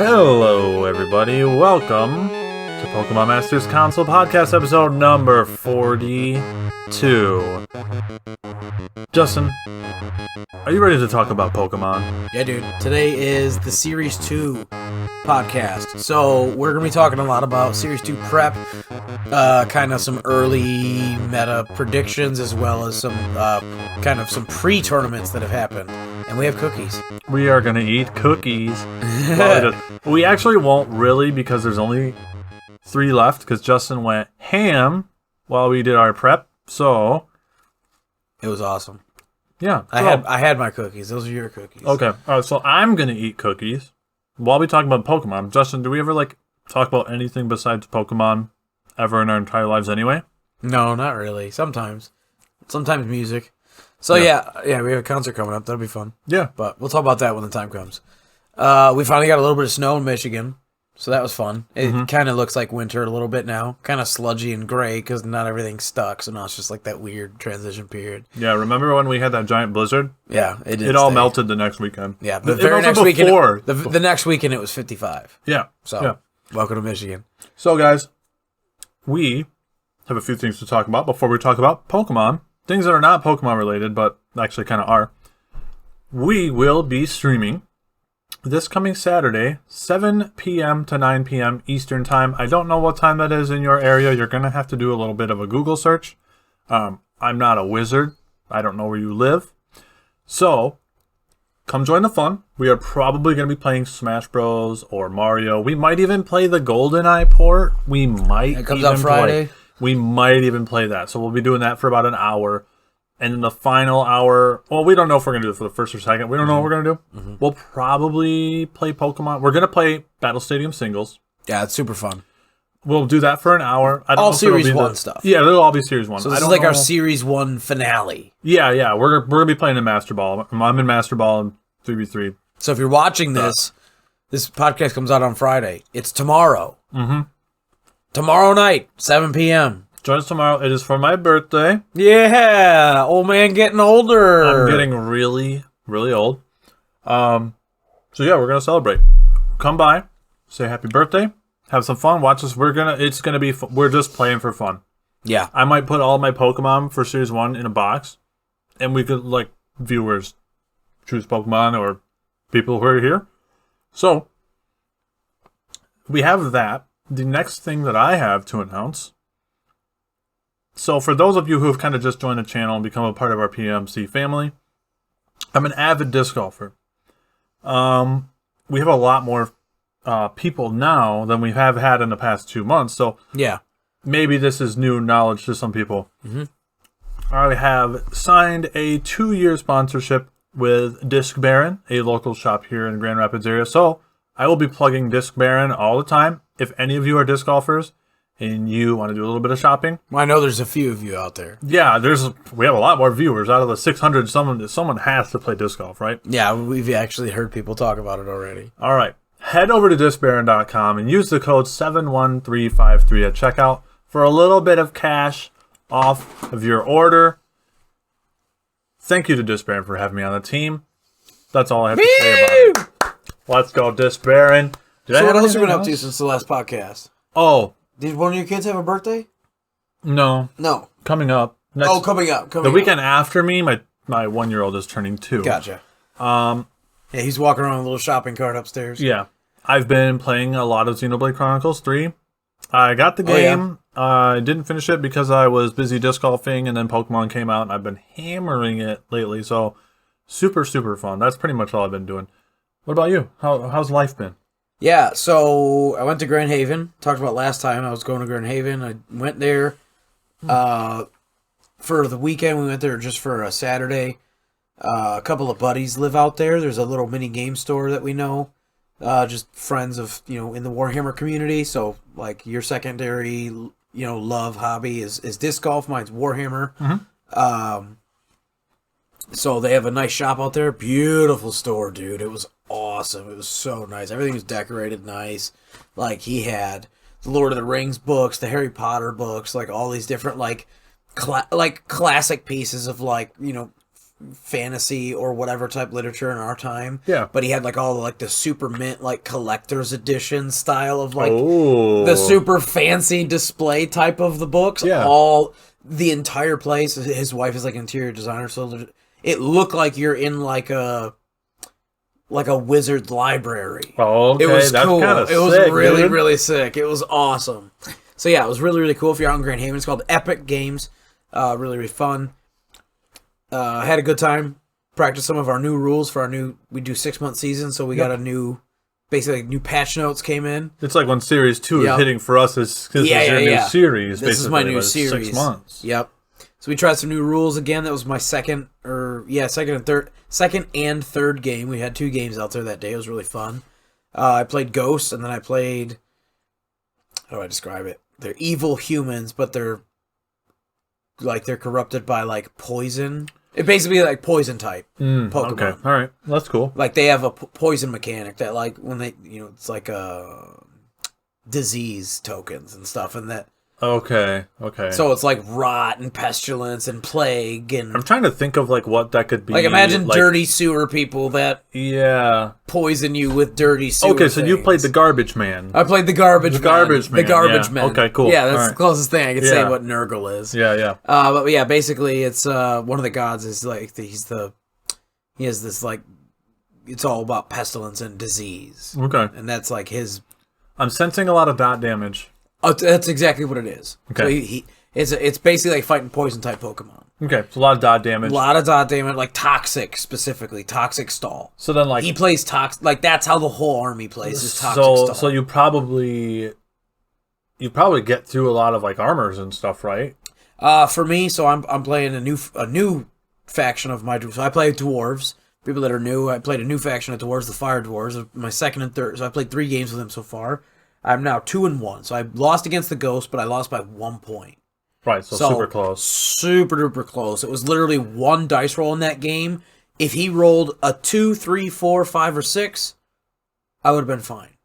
Hello, everybody. Welcome to Pokemon Masters Console Podcast episode number 42. Justin, are you ready to talk about Pokemon? Yeah, dude. Today is the Series 2 podcast. So we're going to be talking a lot about Series 2 prep, kind of some early meta predictions, as well as some kind of some pre-tournaments that have happened. And we have cookies. We are going to eat cookies. We actually won't really, because there's only 3 left, because Justin went ham while we did our prep. So it was awesome. Yeah. I had my cookies. Those are your cookies. Okay. All right, so I'm going to eat cookies while we talk about Pokemon. Justin, do we ever talk about anything besides Pokemon ever in our entire lives anyway? No, not really. Sometimes music. So yeah, we have a concert coming up. That'll be fun. Yeah. But we'll talk about that when the time comes. We finally got a little bit of snow in Michigan, so that was fun. It kind of looks like winter a little bit now. Kind of sludgy and gray because not everything's stuck, so now it's just like that weird transition period. Yeah, remember when we had that giant blizzard? Yeah, it all melted the next weekend. Yeah, the very next weekend. The next weekend it was 55. Yeah. So, yeah. Welcome to Michigan. So, guys, we have a few things to talk about before we talk about Pokemon. Things that are not Pokemon related, but actually kind of are. We will be streaming this coming Saturday, 7 p.m. to 9 p.m. Eastern Time. I don't know what time that is in your area. You're going to have to do a little bit of a Google search. I'm not a wizard. I don't know where you live. So, come join the fun. We are probably going to be playing Smash Bros. Or Mario. We might even play the GoldenEye port. It comes out Friday. We might even play that. So we'll be doing that for about an hour. And in the final hour, well, we don't know if we're going to do it for the first or second. We don't know what we're going to do. We'll probably play Pokemon. We're going to play Battle Stadium singles. Yeah, it's super fun. We'll do that for an hour. I don't all know Series 1 stuff. Yeah, they'll all be Series 1. So this is like our Series 1 finale. Yeah. We're going to be playing in Master Ball. I'm in Master Ball in 3v3. So if you're watching this, this podcast comes out on Friday. It's tomorrow. Tomorrow night, 7 p.m. Join us tomorrow. It is for my birthday. Yeah, old man getting older. I'm getting really, really old. So yeah, we're gonna celebrate. Come by, say happy birthday, have some fun. Watch us. It's gonna be. We're just playing for fun. Yeah, I might put all my Pokemon for Series 1 in a box, and we could viewers choose Pokemon or people who are here. So we have that. The next thing that I have to announce. So for those of you who have kind of just joined the channel and become a part of our PMC family, I'm an avid disc golfer. We have a lot more people now than we have had in the past 2 months. So yeah, maybe this is new knowledge to some people. I have signed a 2-year sponsorship with Disc Baron, a local shop here in Grand Rapids area. So I will be plugging Disc Baron all the time. If any of you are disc golfers and you want to do a little bit of shopping. Well, I know there's a few of you out there. Yeah, we have a lot more viewers. Out of the 600, someone has to play disc golf, right? Yeah, we've actually heard people talk about it already. All right. Head over to discbaron.com and use the code 71353 at checkout for a little bit of cash off of your order. Thank you to Disc Baron for having me on the team. That's all I have to say about it. Let's go, Disc Baron. So what else have you been up to since the last podcast? Oh. Did one of your kids have a birthday? No. Coming up. Coming up. The weekend after me, my 1-year-old is turning 2. Gotcha. Yeah, he's walking around with a little shopping cart upstairs. Yeah. I've been playing a lot of Xenoblade Chronicles 3. I got the game. I didn't finish it because I was busy disc golfing, and then Pokemon came out, and I've been hammering it lately. So super, super fun. That's pretty much all I've been doing. What about you? How's life been? Yeah, so I went to Grand Haven. Talked about last time I was going to Grand Haven. I went there for the weekend. We went there just for a Saturday. A couple of buddies live out there. There's a little mini game store that we know. Just friends of, in the Warhammer community. So, your secondary, love hobby is disc golf. Mine's Warhammer. So they have a nice shop out there. Beautiful store, dude. It was awesome. It was so nice. Everything was decorated nice. He had the Lord of the Rings books, the Harry Potter books, all these different classic pieces of fantasy or whatever type literature in our time. Yeah. But he had like all like the super mint like collector's edition style of like Oh. the super fancy display type of the books. Yeah. All the entire place. His wife is like an interior designer, so it looked like you're in like a wizard's library. Oh, okay. It was That's cool. kinda It was sick, really, dude. really sick. It was awesome. So yeah, it was really, really cool. If you're out in Grand Haven, it's called Epic Games. Really, really fun. Had a good time. Practiced some of our new rules for we do 6-month seasons, so we got a new, basically new patch notes came in. It's like when Series 2 is hitting for us. This is your new series. This is my new but it's series. 6 months. Yep. So we tried some new rules again. That was my second and third game. We had 2 games out there that day. It was really fun. I played Ghosts, and then I played, how do I describe it? They're evil humans, but they're corrupted by like poison. It basically like poison type Pokemon. Okay, all right, that's cool. Like they have a poison mechanic that like when they it's like disease tokens and stuff, and that. Okay. So it's like rot and pestilence and plague and. I'm trying to think of like what that could be. Like imagine dirty sewer people that poison you with dirty sewer. Okay, so things. you played the Garbage Man. I played the Garbage Man. The Garbage yeah. Man. Okay, cool. Yeah, that's All the right. closest thing I could say what Nurgle is. Yeah. But yeah, basically it's one of the gods is like he has this like it's all about pestilence and disease. Okay. And that's like his. I'm sensing a lot of dot damage. Oh, that's exactly what it is. Okay. So it's basically like fighting poison type Pokemon. Okay, so a lot of dot damage. A lot of dot damage, like toxic specifically, toxic stall. So then, like he plays toxic, like that's how the whole army plays is toxic stall. So you probably get through a lot of like armors and stuff, right? For me, so I'm playing a new faction of my. So I play dwarves. People that are new, I played a new faction of dwarves, the Fire Dwarves. My second and third. So I played 3 games with them so far. I'm now 2-1. So I lost against the Ghost, but I lost by 1 point. Right, so super close. Super duper close. It was literally 1 dice roll in that game. If he rolled a 2, 3, 4, 5, or 6, I would have been fine.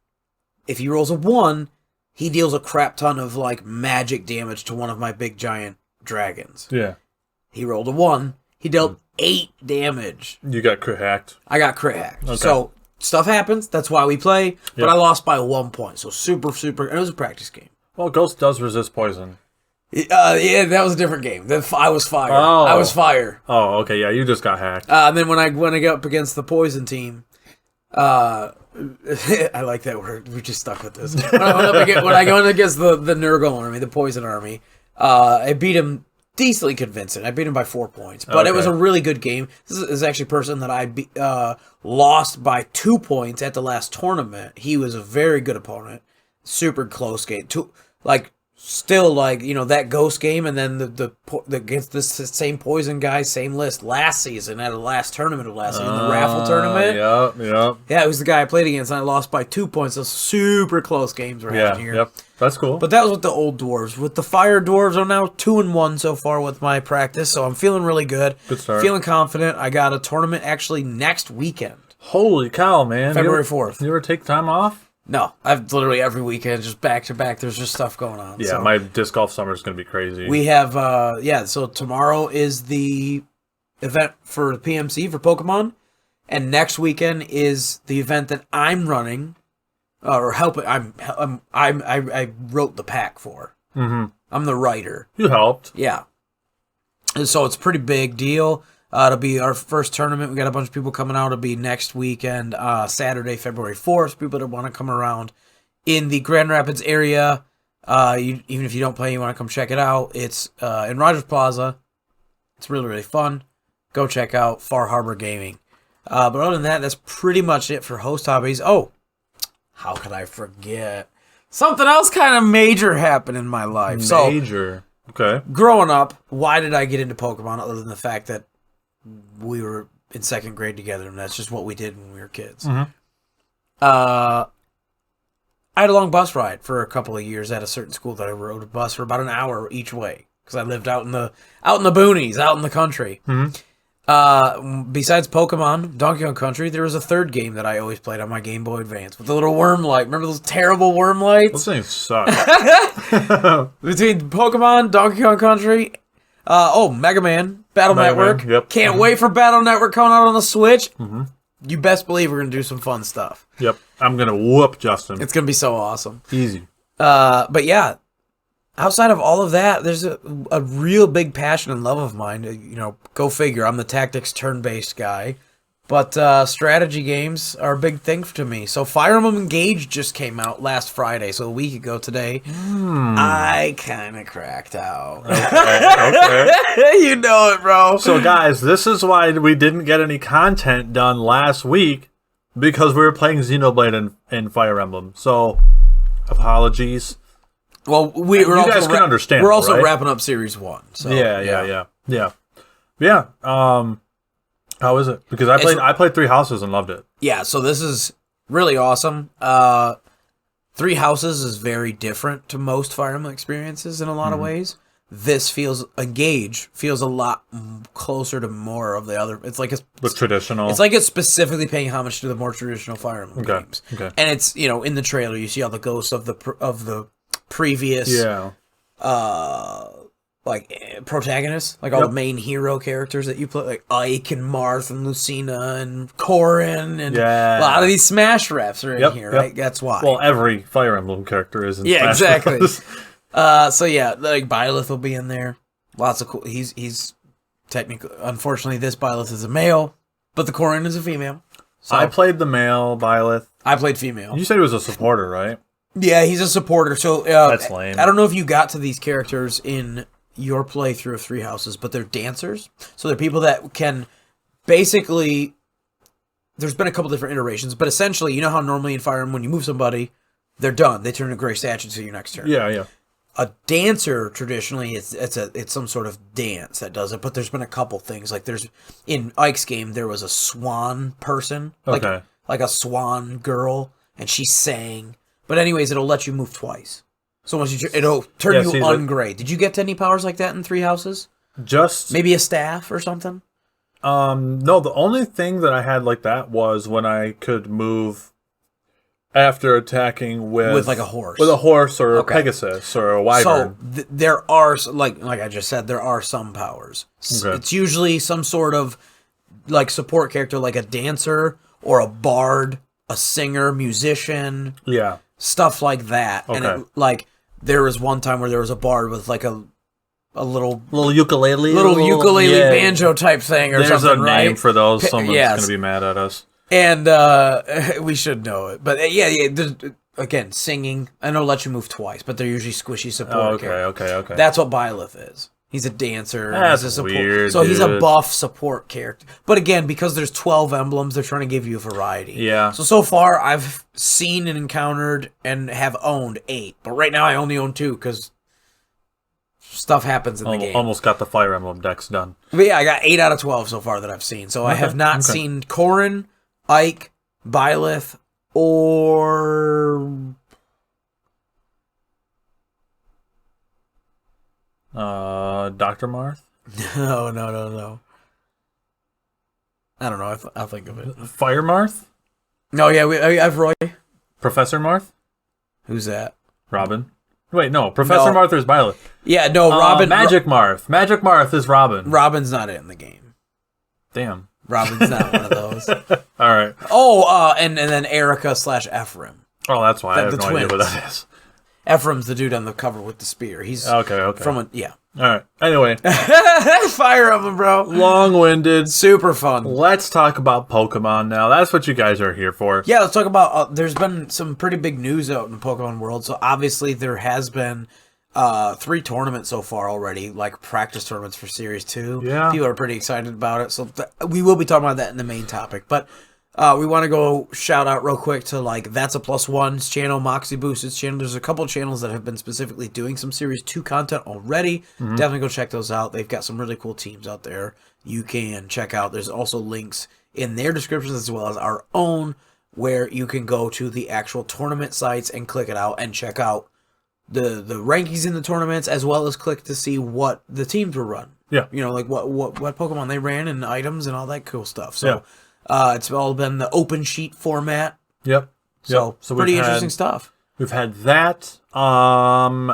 If he rolls a 1, he deals a crap ton of like magic damage to one of my big giant dragons. Yeah. He rolled a 1. He dealt 8 damage. You got crit hacked. I got crit hacked. Okay. So stuff happens. That's why we play. But I lost by 1 point. So super. And it was a practice game. Well, Ghost does resist poison. Yeah, that was a different game. I was fire. Oh. I was fire. Oh, okay, yeah, you just got hacked. And then when I got up against the poison team, I like that word. We just stuck with this. When I go against the Nurgle army, the poison army, I beat him decently convincing. I beat him by 4 points, but it was a really good game. This is actually a person that I lost by 2 points at the last tournament. He was a very good opponent. Super close game. Still, like, that Ghost game, and then the against this same poison guy, same list last season at the last tournament of last season, the raffle tournament. Yep. Yeah, it was the guy I played against, and I lost by 2 points. Those super close games we're having here. Yep. That's cool. But that was with the old dwarves. With the Fire Dwarves, I'm now 2-1 so far with my practice, so I'm feeling really good. Good start. Feeling confident. I got a tournament actually next weekend. Holy cow, man. February 4th. You ever take time off? No, I've literally every weekend, just back to back, there's just stuff going on. Yeah, so. my disc golf summer is going to be crazy. We have, so tomorrow is the event for the PMC for Pokemon, and next weekend is the event that I'm running, or helping. I wrote the pack for. Mm-hmm. I'm the writer. You helped. Yeah. And so it's a pretty big deal. It'll be our first tournament. We got a bunch of people coming out. It'll be next weekend, Saturday, February 4th. People that want to come around in the Grand Rapids area. Even if you don't play, you want to come check it out. It's in Rogers Plaza. It's really, really fun. Go check out Far Harbor Gaming. But other than that, that's pretty much it for Host Hobbies. Oh, how could I forget? Something else kind of major happened in my life. Major. Okay. Growing up, why did I get into Pokemon other than the fact that we were in 2nd grade together, and that's just what we did when we were kids. Mm-hmm. I had a long bus ride for a couple of years at a certain school that I rode a bus for about an hour each way because I lived out in the boonies, out in the country. Mm-hmm. Besides Pokemon, Donkey Kong Country, there was a third game that I always played on my Game Boy Advance with the little worm light. Remember those terrible worm lights? Those things suck. Between Pokemon, Donkey Kong Country, Mega Man Battle Mega Man, Network. yep. Can't wait for Battle Network coming out on the Switch. You best believe we're gonna do some fun stuff. Yep. I'm gonna whoop Justin. It's gonna be so awesome. Easy. But yeah, outside of all of that, there's a real big passion and love of mine. You know, go figure. I'm the tactics turn-based guy. But strategy games are a big thing to me. So Fire Emblem Engage just came out last Friday, so a week ago today. I kind of cracked out. Okay. You know it, bro. So guys, this is why we didn't get any content done last week, because we were playing Xenoblade and Fire Emblem. So apologies. Well, you guys can understand. We're also right? wrapping up Series 1. So, Yeah. How is it? Because I played Three Houses and loved it. Yeah, so this is really awesome. Three Houses is very different to most Fire Emblem experiences in a lot of ways. This Engage feels a lot closer to more of the other. It's like the traditional. It's like it's specifically paying homage to the more traditional Fire Emblem games. Okay. And it's, you know, in the trailer you see all the ghosts of the previous protagonists, like all the main hero characters that you play, like Ike and Marth and Lucina and Corrin, and a lot of these Smash refs are in here, right? That's why. Well, every Fire Emblem character is in Smash exactly. refs. So yeah, like Byleth will be in there. Lots of cool. He's technically, unfortunately, this Byleth is a male, but the Corrin is a female. So I played the male Byleth. I played female. You said he was a supporter, right? Yeah, he's a supporter. So that's lame. I don't know if you got to these characters in your playthrough of Three Houses, but they're dancers. So they're people that can basically, there's been a couple different iterations, but essentially, you know how normally in Fire Emblem, when you move somebody, they're done. They turn to gray statue to your next turn. Yeah. A dancer, traditionally, it's some sort of dance that does it, but there's been a couple things. Like there's, in Ike's game, there was a swan person. Like a swan girl, and she sang. But anyways, it'll let you move twice. So once it'll turn you ungray. Did you get to any powers like that in Three Houses? Just maybe a staff or something? No, the only thing that I had like that was when I could move after attacking with like a horse. With a horse or a Pegasus or a wyvern. So there are, like I just said, there are some powers. Okay. It's usually some sort of like support character, like a dancer or a bard, a singer, musician. Yeah. Stuff like that. Okay. And there was one time where there was a bard with like a little ukulele, banjo type thing or There's something. There's a name right? for those. Someone's gonna be mad at us, and we should know it. But again, singing. I know let you move twice, but they're usually squishy support. Okay. That's what Byleth is. He's a dancer. That's he's a support. weird. So he's a buff support character. But again, because there's 12 emblems, they're trying to give you a variety. Yeah. So far, I've seen and encountered and have owned 8. But right now, I only own 2 because stuff happens in the game. Almost got the Fire Emblem decks done. But yeah, I got 8 out of 12 so far that I've seen. So I have not seen Corrin, Ike, Byleth, or... Dr. Marth? No. I don't know. I'll think of it. Fire Marth? No, yeah, I have Roy. Professor Marth? Who's that? Robin. Wait, no. Professor Marth is Byleth. Yeah, no, Robin. Magic Marth. Magic Marth is Robin. Robin's not in the game. Damn. Robin's not one of those. All right. Oh, and then Erica / Ephraim. Oh, that's why I have no idea what that is. Ephraim's the dude on the cover with the spear. He's okay. From All right. Anyway, Fire Emblem, bro. Long-winded, super fun. Let's talk about Pokemon now. That's what you guys are here for. Yeah, let's talk about. There's been some pretty big news out in the Pokemon world. So obviously there has been 3 tournaments so far already, like practice tournaments for Series 2. Yeah, people are pretty excited about it. So we will be talking about that in the main topic, but. We want to go shout out real quick to That's a +1's channel, Moxie Boosted's channel. There's a couple channels that have been specifically doing some Series 2 content already. Mm-hmm. Definitely go check those out. They've got some really cool teams out there you can check out. There's also links in their descriptions as well as our own where you can go to the actual tournament sites and click it out and check out the rankings in the tournaments as well as click to see what the teams were run. Yeah. You know, like what Pokemon they ran and items and all that cool stuff. So it's all been the open sheet format. Yep. So pretty interesting stuff. We've had that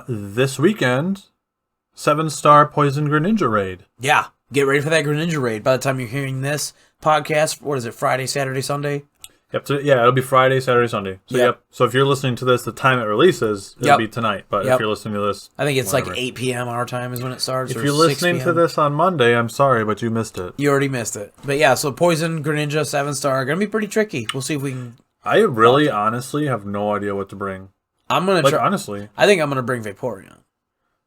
this weekend. 7-star Poison Greninja Raid. Yeah, get ready for that Greninja Raid. By the time you're hearing this podcast, what is it, Friday, Saturday, Sunday? Yep. So, yeah, it'll be Friday, Saturday, Sunday. So, yep. So if you're listening to this, the time it releases, it'll be tonight. But if you're listening to this... I think it's like 8 p.m. our time is when it starts. If you're listening to this on Monday, I'm sorry, but you missed it. You already missed it. But yeah, so Poison, Greninja, 7-star, going to be pretty tricky. We'll see if we can... I really, honestly, have no idea what to bring. I'm going to try... honestly. I think I'm going to bring Vaporeon.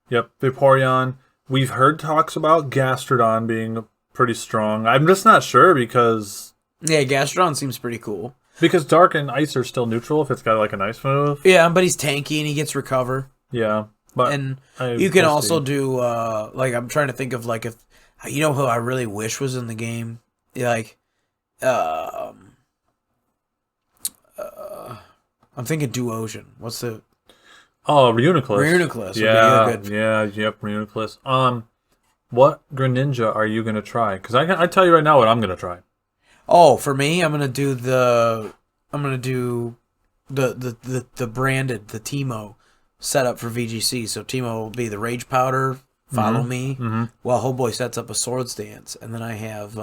Yep, Vaporeon. We've heard talks about Gastrodon being pretty strong. I'm just not sure because... Yeah, Gastrodon seems pretty cool. Because Dark and Ice are still neutral if it's got like an Ice move. Yeah, but he's tanky and he gets Recover. Yeah, but... And you can also do, like, I'm trying to think of, like, if... You know who I really wish was in the game? Like, I'm thinking Duosion. What's the... Oh, Reuniclus. Reuniclus. Yep, Reuniclus. What Greninja are you going to try? Because I tell you right now what I'm going to try. Oh, for me, I'm gonna do the branded, the Teemo setup for VGC. So Teemo will be the Rage Powder, follow me, while Homeboy sets up a Swords Dance, and then I have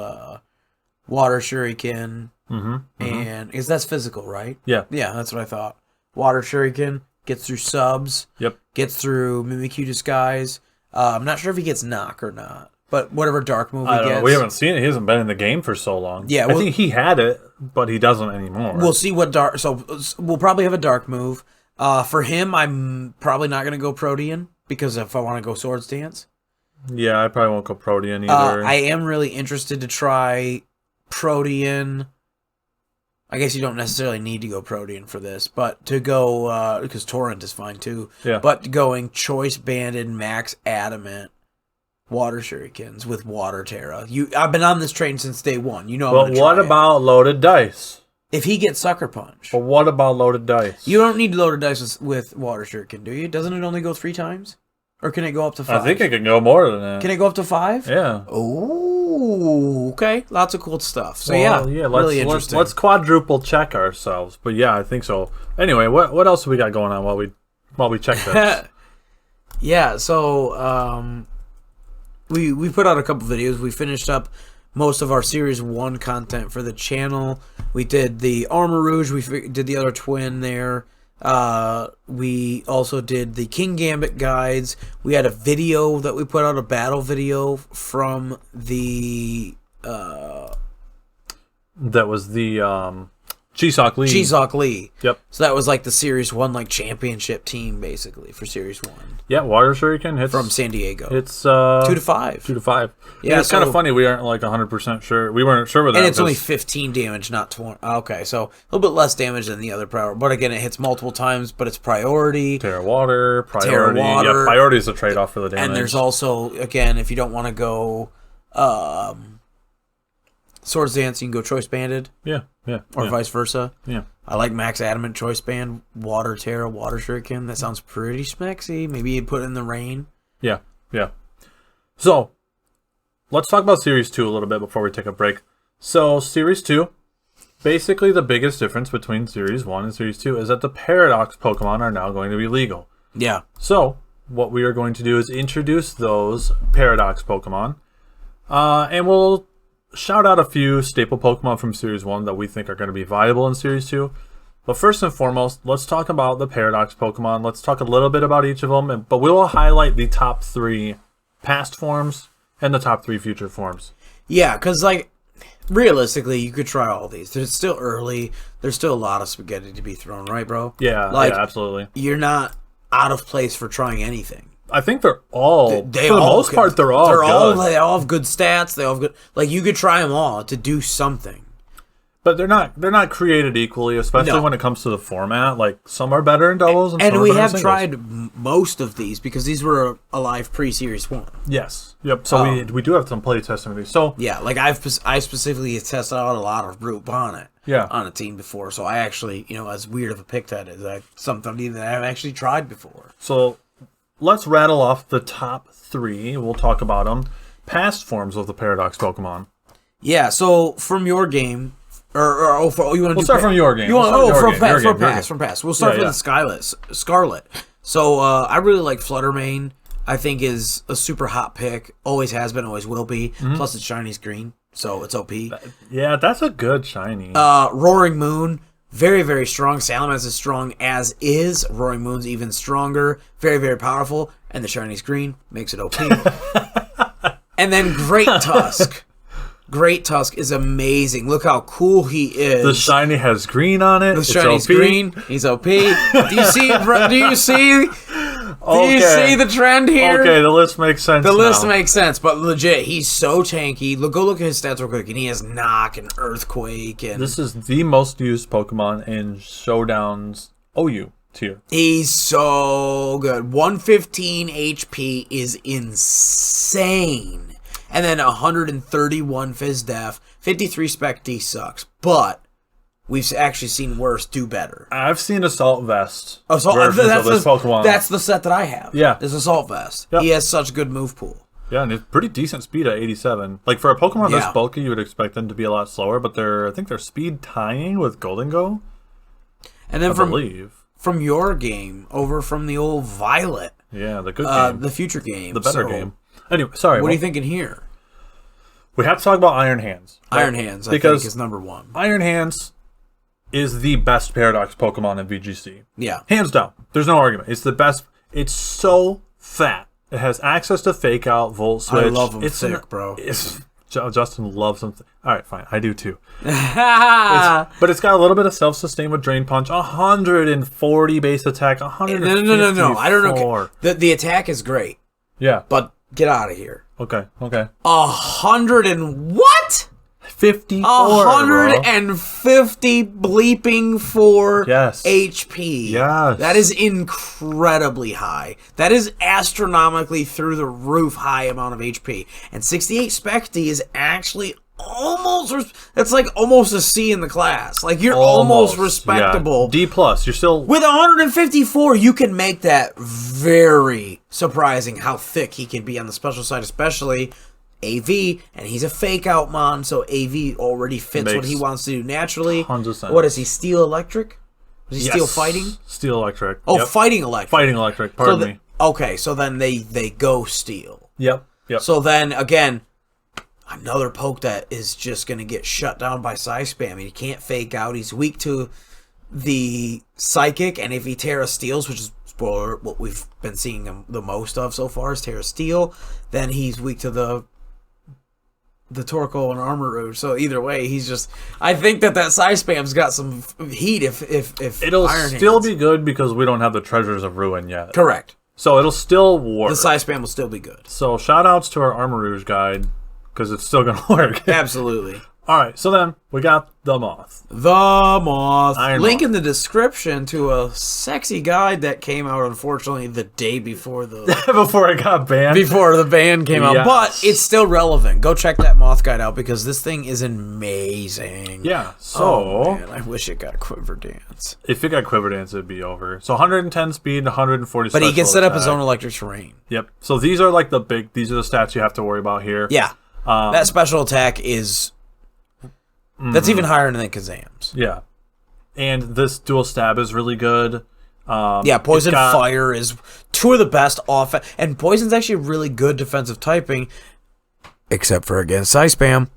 Water Shuriken, and because that's physical, right? Yeah, that's what I thought. Water Shuriken gets through subs. Yep, gets through Mimikyu Disguise. I'm not sure if he gets knock or not. But whatever dark move he gets. We haven't seen it. He hasn't been in the game for so long. Yeah, I think he had it, but he doesn't anymore. We'll see what dark... So we'll probably have a dark move. For him, I'm probably not going to go Protean, because if I want to go Swords Dance. Yeah, I probably won't go Protean either. I am really interested to try Protean. I guess you don't necessarily need to go Protean for this, but to go... because Torrent is fine too. Yeah. But going Choice Banded, Max Adamant, Water Shurikens with Water Terra. I've been on this train since day one. You know. But what about Loaded Dice? If he gets Sucker Punch. But what about Loaded Dice? You don't need Loaded Dice with Water Shuriken, do you? Doesn't it only go 3 times? Or can it go up to 5? I think it can go more than that. Can it go up to 5? Yeah. Oh, okay. Lots of cool stuff. So really interesting. Let's quadruple check ourselves. But yeah, I think so. Anyway, what else have we got going on while we check this? Yeah. So we put out a couple videos. We finished up most of our Series 1 content for the channel. We did the Armor Rouge. We did the other twin there. We also did the King Gambit guides. We had a video that we put out, a battle video from the... that was the... Chisok Lee. Chisok Lee. Yep. So that was like the Series 1 like championship team basically for Series 1. Yeah, Water Shuriken hits from San Diego. It's 2 to 5. 2 to 5. Yeah, it's kind of funny we aren't like 100% sure. We weren't sure with that. And it's only 15 damage, not 20. Okay, so a little bit less damage than the other priority. But again, it hits multiple times, but it's priority. Terra Water, priority. Yeah, priority is a trade-off for the damage. And there's also, again, if you don't want to go Swords Dance, you can go Choice Banded. Yeah. Or vice versa. Yeah. I like Max Adamant, Choice Band, Water Terra, Water Shuriken. That sounds pretty smexy. Maybe you put in the rain. Yeah. So, let's talk about Series 2 a little bit before we take a break. So, Series 2, basically the biggest difference between Series 1 and Series 2 is that the Paradox Pokemon are now going to be legal. Yeah. So, what we are going to do is introduce those Paradox Pokemon, and we'll shout out a few staple Pokemon from Series 1 that we think are going to be viable in Series 2. But first and foremost, let's talk about the Paradox Pokemon. Let's talk a little bit about each of them, but we will highlight the top 3 past forms and the top 3 future forms. Yeah, because, like, realistically, you could try all these. It's still early. There's still a lot of spaghetti to be thrown, right, bro? Yeah, like, yeah, absolutely. You're not out of place for trying anything. I think they're all, for the most part, they're all good. They all have good stats. They all have good, like, you could try them all to do something. But they're not created equally, especially when it comes to the format. Like, some are better in doubles, and some are we better in have singles. tried most of these because these were alive pre-Series 1. Yes. Yep. So we do have some play testing of these. So yeah, like I specifically tested out a lot of Root Bonnet. Yeah. On a team before, so I actually, as weird of a pick that is, something that I've actually tried before. So let's rattle off the top 3. We'll talk about them. Past forms of the Paradox Pokemon. Yeah. So from your game. You want to we'll start from your game. From past. We'll start with the Scarlet. So I really like Fluttermane. I think is a super hot pick. Always has been, always will be. Plus, it's Shiny's green, so it's OP. Yeah, that's a good shiny. Roaring Moon, very, very strong. Salamence is strong as is. Roaring Moon's even stronger. Very, very powerful. And the Shiny's green makes it OP. And then Great Tusk. Great Tusk is amazing. Look how cool he is. The shiny has green on it. The shiny's green. He's OP. Do you see? Do you see? Do you see the trend here? Okay, the list makes sense. The list makes sense, but legit, he's so tanky. Go look at his stats real quick, and he has Knock and Earthquake. And this is the most used Pokemon in Showdown's OU tier. He's so good. 115 HP is insane. And then 131 Fizz Def. 53 Spec D sucks, but we've actually seen worse do better. I've seen Assault Vest. Assault versions of this Pokemon. That's the set that I have. Yeah. This Assault Vest. Yep. He has such good move pool. Yeah, and it's pretty decent speed at 87. Like, for a Pokemon this bulky, you would expect them to be a lot slower, but I think they're speed tying with Golden Go. And then I from your game, over from the old Violet. Yeah, the good game. The future game. The better game. Anyway, sorry. What are you thinking here? We have to talk about Iron Hands. Right? Iron Hands, I think, is number one. Iron Hands is the best Paradox Pokemon in VGC. Yeah. Hands down. There's no argument. It's the best. It's so fat. It has access to Fake Out, Volt Switch. I love him thick, bro. Justin loves him. All right, fine. I do too. But it's got a little bit of self-sustain with Drain Punch. 140 base attack. 150. No. I don't know. The attack is great. Yeah. But get out of here. Okay. 100 and what? 54. 150 bleeping for HP. Yes. That is incredibly high. That is astronomically through the roof high amount of HP. And 68 Spec D is actually that's like almost a C in the class. Like, you're almost respectable. Yeah. D+. You're still... With 154, you can make that very surprising how thick he can be on the special side, especially AV, and he's a Fake Out mon, so AV already fits what he wants to do naturally. 100%. What is he, Steel Electric? Is he Steel Fighting? Steel Electric. Oh, Fighting Electric. Fighting Electric, pardon me. Okay, so then they go Steel. Yep. So then, again, another poke that is just going to get shut down by Psy Spam. He can't Fake Out. He's weak to the Psychic, and if he Terra Steals, which is what we've been seeing the most of so far is Terra Steel, then he's weak to the Torkoal and Armor Rouge. So either way, he's just... I think that Psy Spam's got some heat if it'll Iron still Hands. be good because we don't have the Treasures of Ruin yet. Correct. So it'll still work. The Psy Spam will still be good. So shout outs to our Armor Rouge guide because it's still going to work. Absolutely. All right, so then we got the Moth. The Moth. Link Moth. in the description to a sexy guide that came out, unfortunately, the day before the before it got banned. Before the ban came out, but it's still relevant. Go check that Moth guide out because this thing is amazing. Yeah. So man, I wish it got Quiver Dance. If it got Quiver Dance, it'd be over. So 110 speed, 140. But he can set up his own electric terrain. Yep. So these are like these are the stats you have to worry about here. Yeah. That special attack is. That's even higher than Kazam's. Yeah. And this dual stab is really good. Poison Fire is two of the best offense. And Poison's actually really good defensive typing. Except for against Psy Spam.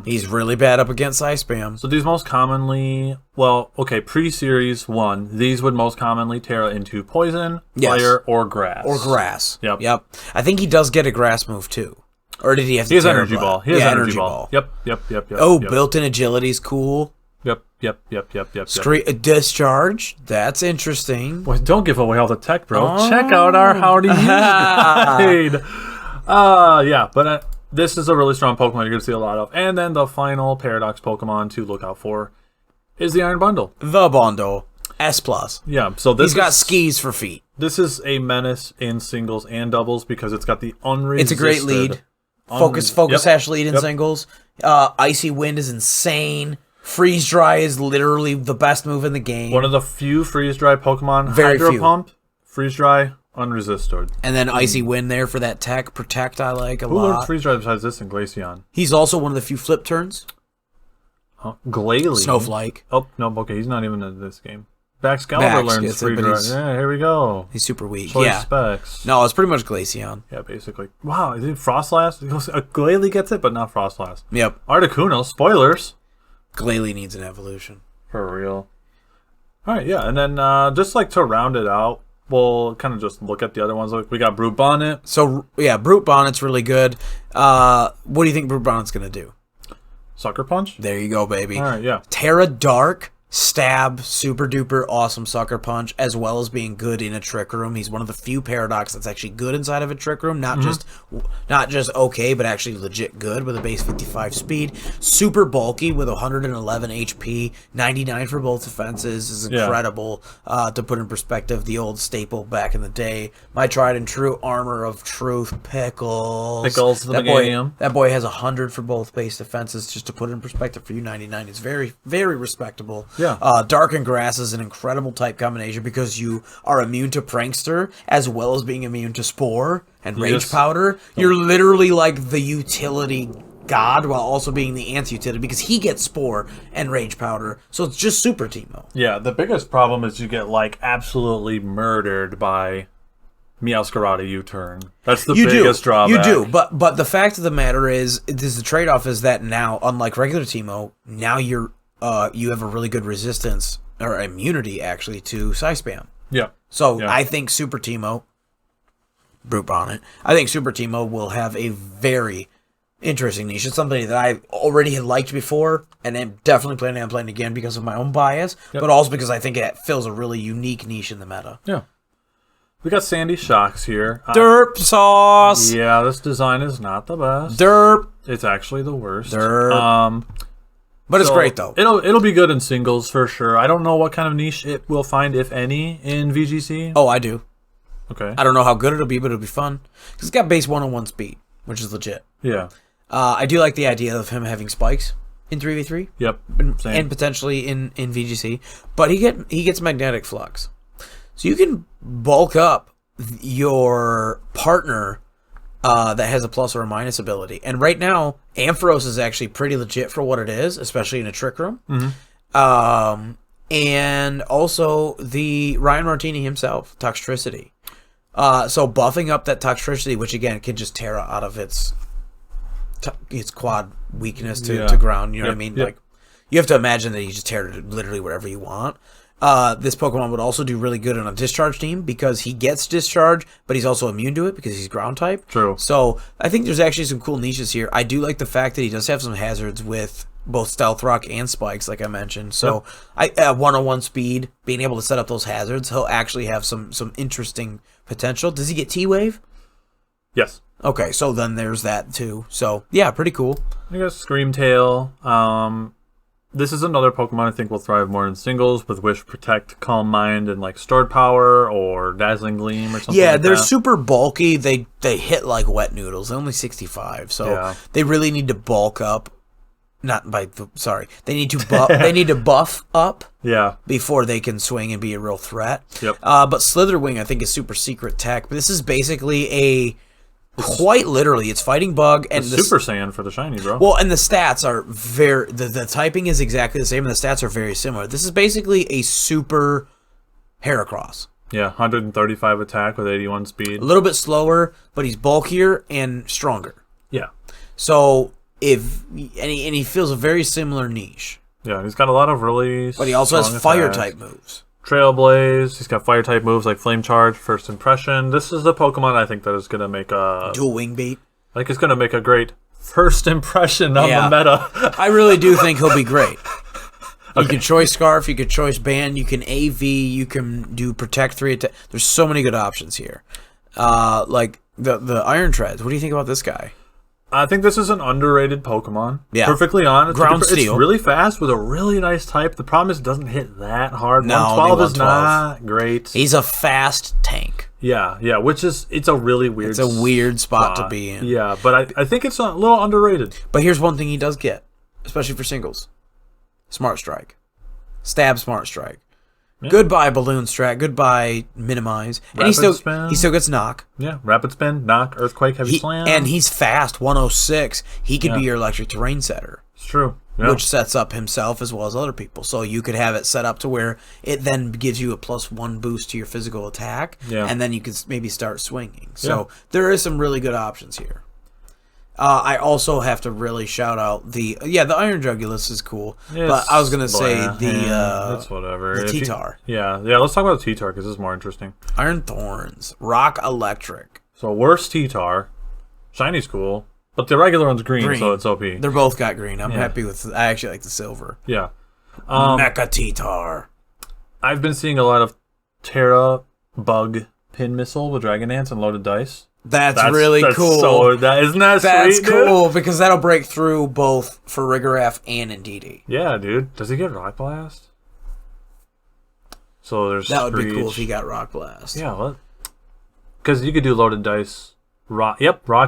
He's really bad up against Psy Spam. So these most commonly... pre-series 1, these would most commonly Terra into Poison, Fire, or Grass. Yep. I think he does get a Grass move, too. Or did he have to He has Energy Ball. He has Energy Ball. Yep. Oh, built-in agility's cool. Yep. Discharge. That's interesting. Boy, don't give away all the tech, bro. Check out our How to Use guide. But this is a really strong Pokemon you're going to see a lot of. And then the final Paradox Pokemon to look out for is the Iron Bundle. The Bundle. S+. Yeah, so this He's got skis for feet. This is a menace in singles and doubles because it's got the unresisted... It's a great lead. Focus Hash lead in singles. Icy Wind is insane. Freeze Dry is literally the best move in the game. One of the few Freeze Dry Pokemon. Very Hydro few. Pump, Freeze Dry, unresisted. And then Icy Wind there for that tech. Protect I like a Who lot. learned Freeze Dry besides this and Glaceon? He's also one of the few flip turns. Glalie. Snowflake. Oh, no, okay, he's not even in this game. Baxcalibur Bax learns gets it, free but draw. he's- Yeah, here we go. He's super weak. Choice Yeah. specs. No, it's pretty much Glaceon. Yeah, basically. Wow, is it Frostlass? Glalie gets it, but not Frostlass. Yep. Articuno, spoilers. Glalie needs an evolution. For real. Alright, yeah, and then just like to round it out, we'll kind of just look at the other ones. Like we got Brute Bonnet. So, yeah, Brute Bonnet's really good. What do you think Brute Bonnet's going to do? Sucker Punch? There you go, baby. Alright, yeah. Terra Dark, Stab, super duper awesome Sucker Punch, as well as being good in a Trick Room. He's one of the few Paradox that's actually good inside of a Trick Room, not just okay, but actually legit good with a base 55 speed. Super bulky with 111 HP, 99 for both defenses is incredible. To put in perspective, the old staple back in the day, my tried and true Armor of Truth, Pickles. Pickles, the Meganium. That boy has 100 for both base defenses. Just to put it in perspective for you, 99 is very, very respectable. Yeah. Dark and Grass is an incredible type combination because you are immune to Prankster as well as being immune to Spore and Rage Powder. You're literally like the utility god while also being the anti-utility because he gets Spore and Rage Powder. So it's just super Teemo. Yeah, the biggest problem is you get like absolutely murdered by Meowscarada U-turn. That's the biggest drawback. You do, but the fact of the matter is the trade-off is that now, unlike regular Teemo, now you have a really good resistance or immunity actually to Psy Spam. Yeah. So I think Super Teemo, Brute Bonnet, I think Super Teemo will have a very interesting niche. It's something that I already had liked before, and I'm definitely planning on playing again because of my own bias, but also because I think it fills a really unique niche in the meta. Yeah. We got Sandy Shocks here. Derp sauce! Yeah, this design is not the best. Derp! It's actually the worst. Derp. But it's great, though. It'll be good in singles for sure. I don't know what kind of niche it will find, if any, in VGC. Oh, I do. Okay. I don't know how good it'll be, but it'll be fun. Because it's got base 101 speed, which is legit. Yeah. I do like the idea of him having spikes in 3v3. Yep. Same. And potentially in VGC. But he gets magnetic flux. So you can bulk up your partner that has a plus or a minus ability. And right now, Ampharos is actually pretty legit for what it is, especially in a Trick Room. Mm-hmm. And also the Ryan Martini himself, Toxtricity. So buffing up that Toxtricity, which again can just tear out of its quad weakness to ground. You know what I mean? Yep. Like you have to imagine that you just tear it literally wherever you want. This Pokemon would also do really good on a discharge team because he gets discharge, but he's also immune to it because he's ground type. True. So I think there's actually some cool niches here. I do like the fact that he does have some hazards with both Stealth Rock and Spikes, like I mentioned. So I 101 speed, being able to set up those hazards, he'll actually have some interesting potential. Does he get T-Wave? Yes. Okay, so then there's that too. So yeah, pretty cool. I guess Screamtail. This is another Pokemon I think will thrive more in singles with Wish, Protect, Calm Mind, and like Stored Power or Dazzling Gleam or something. Yeah, like they're that. super bulky. They hit like wet noodles. They're only 65, so they really need to bulk up. They need to buff up. Yeah. Before they can swing and be a real threat. Yep. But Slitherwing I think is super secret tech. But this is basically quite literally, it's Fighting Bug and Super Saiyan for the shiny, bro. Well, and the stats are the typing is exactly the same, and the stats are very similar. This is basically a super Heracross. Yeah, 135 attack with 81 speed. A little bit slower, but he's bulkier and stronger. Yeah. So he fills a very similar niche. Yeah, he's got a lot of really. But he also has fire type moves. Trailblaze. He's got fire type moves like Flame Charge, First Impression. This is the Pokemon I think that is going to make a dual wing beat. Like it's going to make a great first impression on the meta. I really do think he'll be great. You can choice Scarf, you can choice Ban, you can AV, you can do Protect 3 attack. There's so many good options here. Like the Iron Treads. What do you think about this guy? I think this is an underrated Pokemon. Yeah. Perfectly honest. Ground Steel. It's really fast with a really nice type. The problem is it doesn't hit that hard. No, 112 is not great. He's a fast tank. Yeah, which is, it's a really weird It's a weird spot to be in. Yeah, but I think it's a little underrated. But here's one thing he does get, especially for singles. Smart Strike. Stab Smart Strike. Yeah. Goodbye Balloon Strat. Goodbye Minimize. And he still gets Knock. Yeah, Rapid Spin, Knock, Earthquake, Heavy Slam. And he's fast, 106. He could be your electric terrain setter. It's true. Yeah. Which sets up himself as well as other people. So you could have it set up to where it then gives you a +1 boost to your physical attack. Yeah. And then you can maybe start swinging. So there is some really good options here. I also have to really shout out the Iron Jugulus is cool. But I was going to say that's whatever. The T-Tar. Yeah, let's talk about the T-Tar because this is more interesting. Iron Thorns. Rock Electric. So worst T-Tar. Shiny's cool. But the regular one's green, so it's OP. They're both got green. I'm happy with... I actually like the silver. Yeah. Mecha T-Tar. I've been seeing a lot of Terra Bug Pin Missile with Dragon Dance and Loaded Dice. That's really cool. Isn't that That's sweet, cool, dude? because that'll break through both for Rigoraph and Indeedee. Yeah, dude. Does he get Rock Blast? So there's That would be cool if he got Rock Blast. Yeah, what? Because you could do Loaded Dice... Rock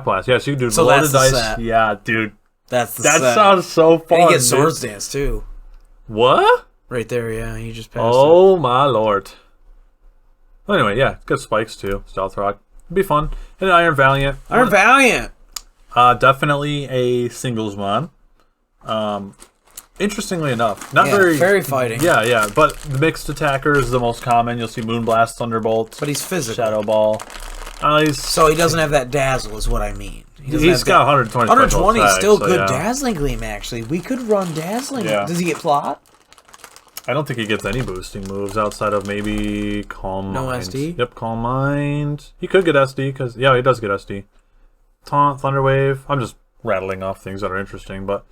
Blast. Yeah, so you can do so Loaded Dice. Set. Yeah, dude. That sounds so fun. And he gets Swords Dance, too. What? Right there, yeah. You just passed Oh, my lord. Anyway, yeah. It's got Spikes, too. Stealth Rock. It'd be fun. And Iron Valiant. Iron Valiant! Definitely a singles mon. Interestingly enough. Not very fighting. Yeah. But the mixed attacker is the most common. You'll see Moonblast, Thunderbolt. But he's physical. Shadow Ball. So he doesn't have that dazzle, is what I mean. He's got 120. 120 is still so good yeah. Dazzling Gleam, actually. We could run Dazzling. Yeah. Does he get Plot? I don't think he gets any boosting moves outside of maybe Calm Mind. No SD? Yep, Calm Mind. He could get SD, because, yeah, he does get SD. Taunt, Thunder Wave. I'm just rattling off things that are interesting, but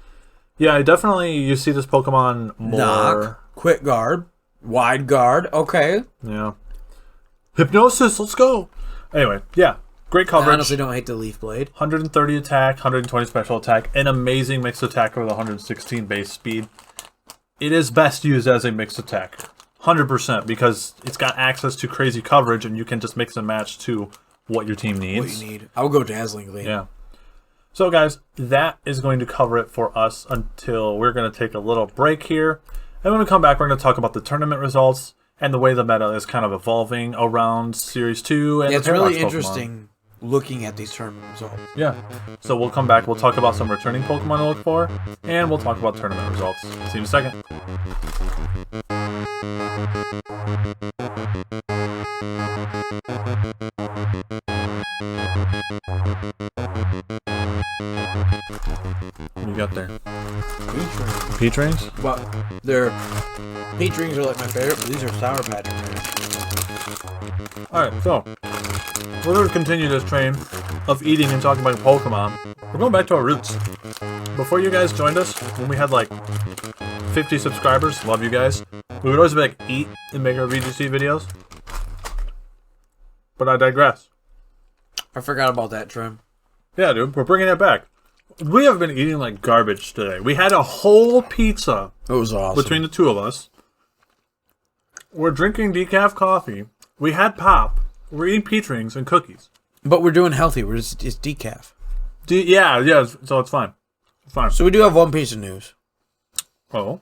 yeah, definitely you see this Pokemon more. Knock, Quick Guard, Wide Guard, okay. Yeah. Hypnosis, let's go. Anyway, yeah, great coverage. I honestly don't hate the Leaf Blade. 130 attack, 120 special attack, an amazing mixed attacker with 116 base speed. It is best used as a mixed attacker, 100%, because it's got access to crazy coverage, and you can just mix and match to what your team needs. What you need. I would go Dazzling Gleam. Yeah. So, guys, that is going to cover it for us until we're going to take a little break here. And when we come back, we're going to talk about the tournament results and the way the meta is kind of evolving around Series 2. And it's really interesting looking at these tournament results. Yeah. So we'll come back. We'll talk about some returning Pokemon to look for. And we'll talk about tournament results. See you in a second. What you got there? Peach rings? But peach rings are like my favorite, but these are Sour Patch rings. Alright, so we're going to continue this train of eating and talking about Pokemon. We're going back to our roots. Before you guys joined us, when we had like 50 subscribers, love you guys, we would always be like, eat and make our VGC videos. But I digress. I forgot about that, Trim. Yeah, dude, we're bringing it back. We have been eating like garbage today. We had a whole pizza. It was awesome. Between the two of us. We're drinking decaf coffee. We had pop. We're eating peach rings and cookies. But we're doing healthy. It's decaf. Yeah, so it's fine. It's fine. So we do have one piece of news. Oh?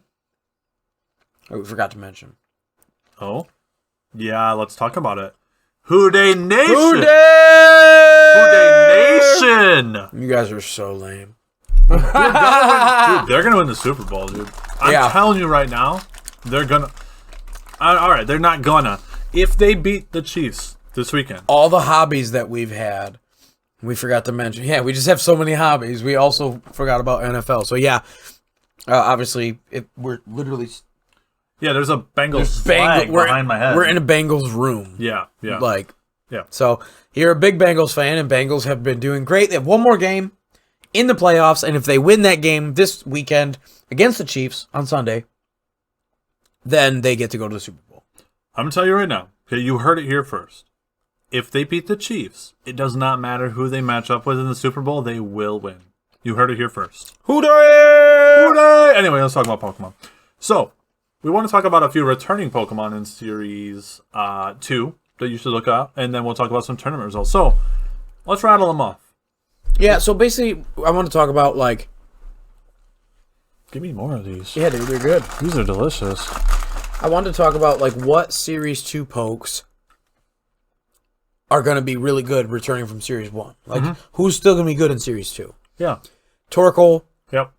We forgot to mention. Oh? Yeah, let's talk about it. Houday Nation! Houday Nation! You guys are so lame. Dude, they're gonna win the Super Bowl, dude. I'm telling you right now, they're gonna... Alright, they're not gonna. If they beat the Chiefs this weekend. All the hobbies that we've had, we forgot to mention. Yeah, we just have so many hobbies. We also forgot about NFL. So yeah, obviously, we're literally... Yeah, there's a Bengals flag behind my head. We're in a Bengals room. Yeah. Yeah. So you're a big Bengals fan, and Bengals have been doing great. They have one more game in the playoffs, and if they win that game this weekend against the Chiefs on Sunday, then they get to go to the Super Bowl. I'm going to tell you right now. Okay, you heard it here first. If they beat the Chiefs, it does not matter who they match up with in the Super Bowl. They will win. You heard it here first. Houday! Anyway, let's talk about Pokemon. So, we want to talk about a few returning Pokemon in Series 2 that you should look up, and then we'll talk about some tournament results. So, let's rattle them off. Yeah, so basically, I want to talk about, like... Give me more of these. Yeah, dude, they're good. These are delicious. I wanted to talk about like what Series 2 pokes are going to be really good returning from Series 1. Like, who's still going to be good in Series 2? Yeah. Torkoal. Yep.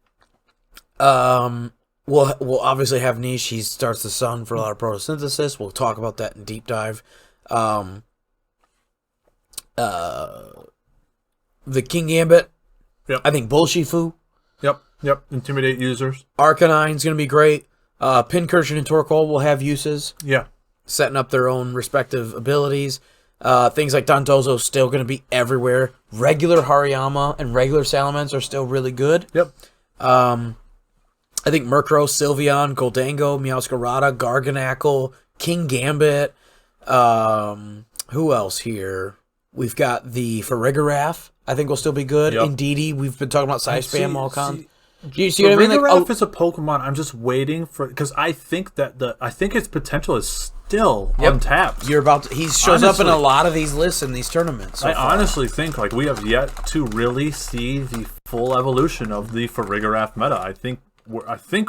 We'll obviously have Niche. He starts the sun for a lot of photosynthesis. We'll talk about that in deep dive. The King Gambit. Yep. I think Bullshifu. Yep. Intimidate users. Arcanine's going to be great. Pincursion and Torkoal will have uses. Yeah. Setting up their own respective abilities. Things like Dondozo's still going to be everywhere. Regular Hariyama and regular Salamence are still really good. Yep. I think Murkrow, Sylveon, Goldango, Meowscarada, Garganacl, King Gambit. Who else here? We've got the Farigiraf. I think will still be good. Yep. Indeedee, we've been talking about Psyspam all con. Do you see what I mean? Farigiraf is a Pokemon. I'm just waiting for because I think that I think its potential is still untapped. He shows up in a lot of these lists in these tournaments. I honestly think like we have yet to really see the full evolution of the Farigiraf meta. I think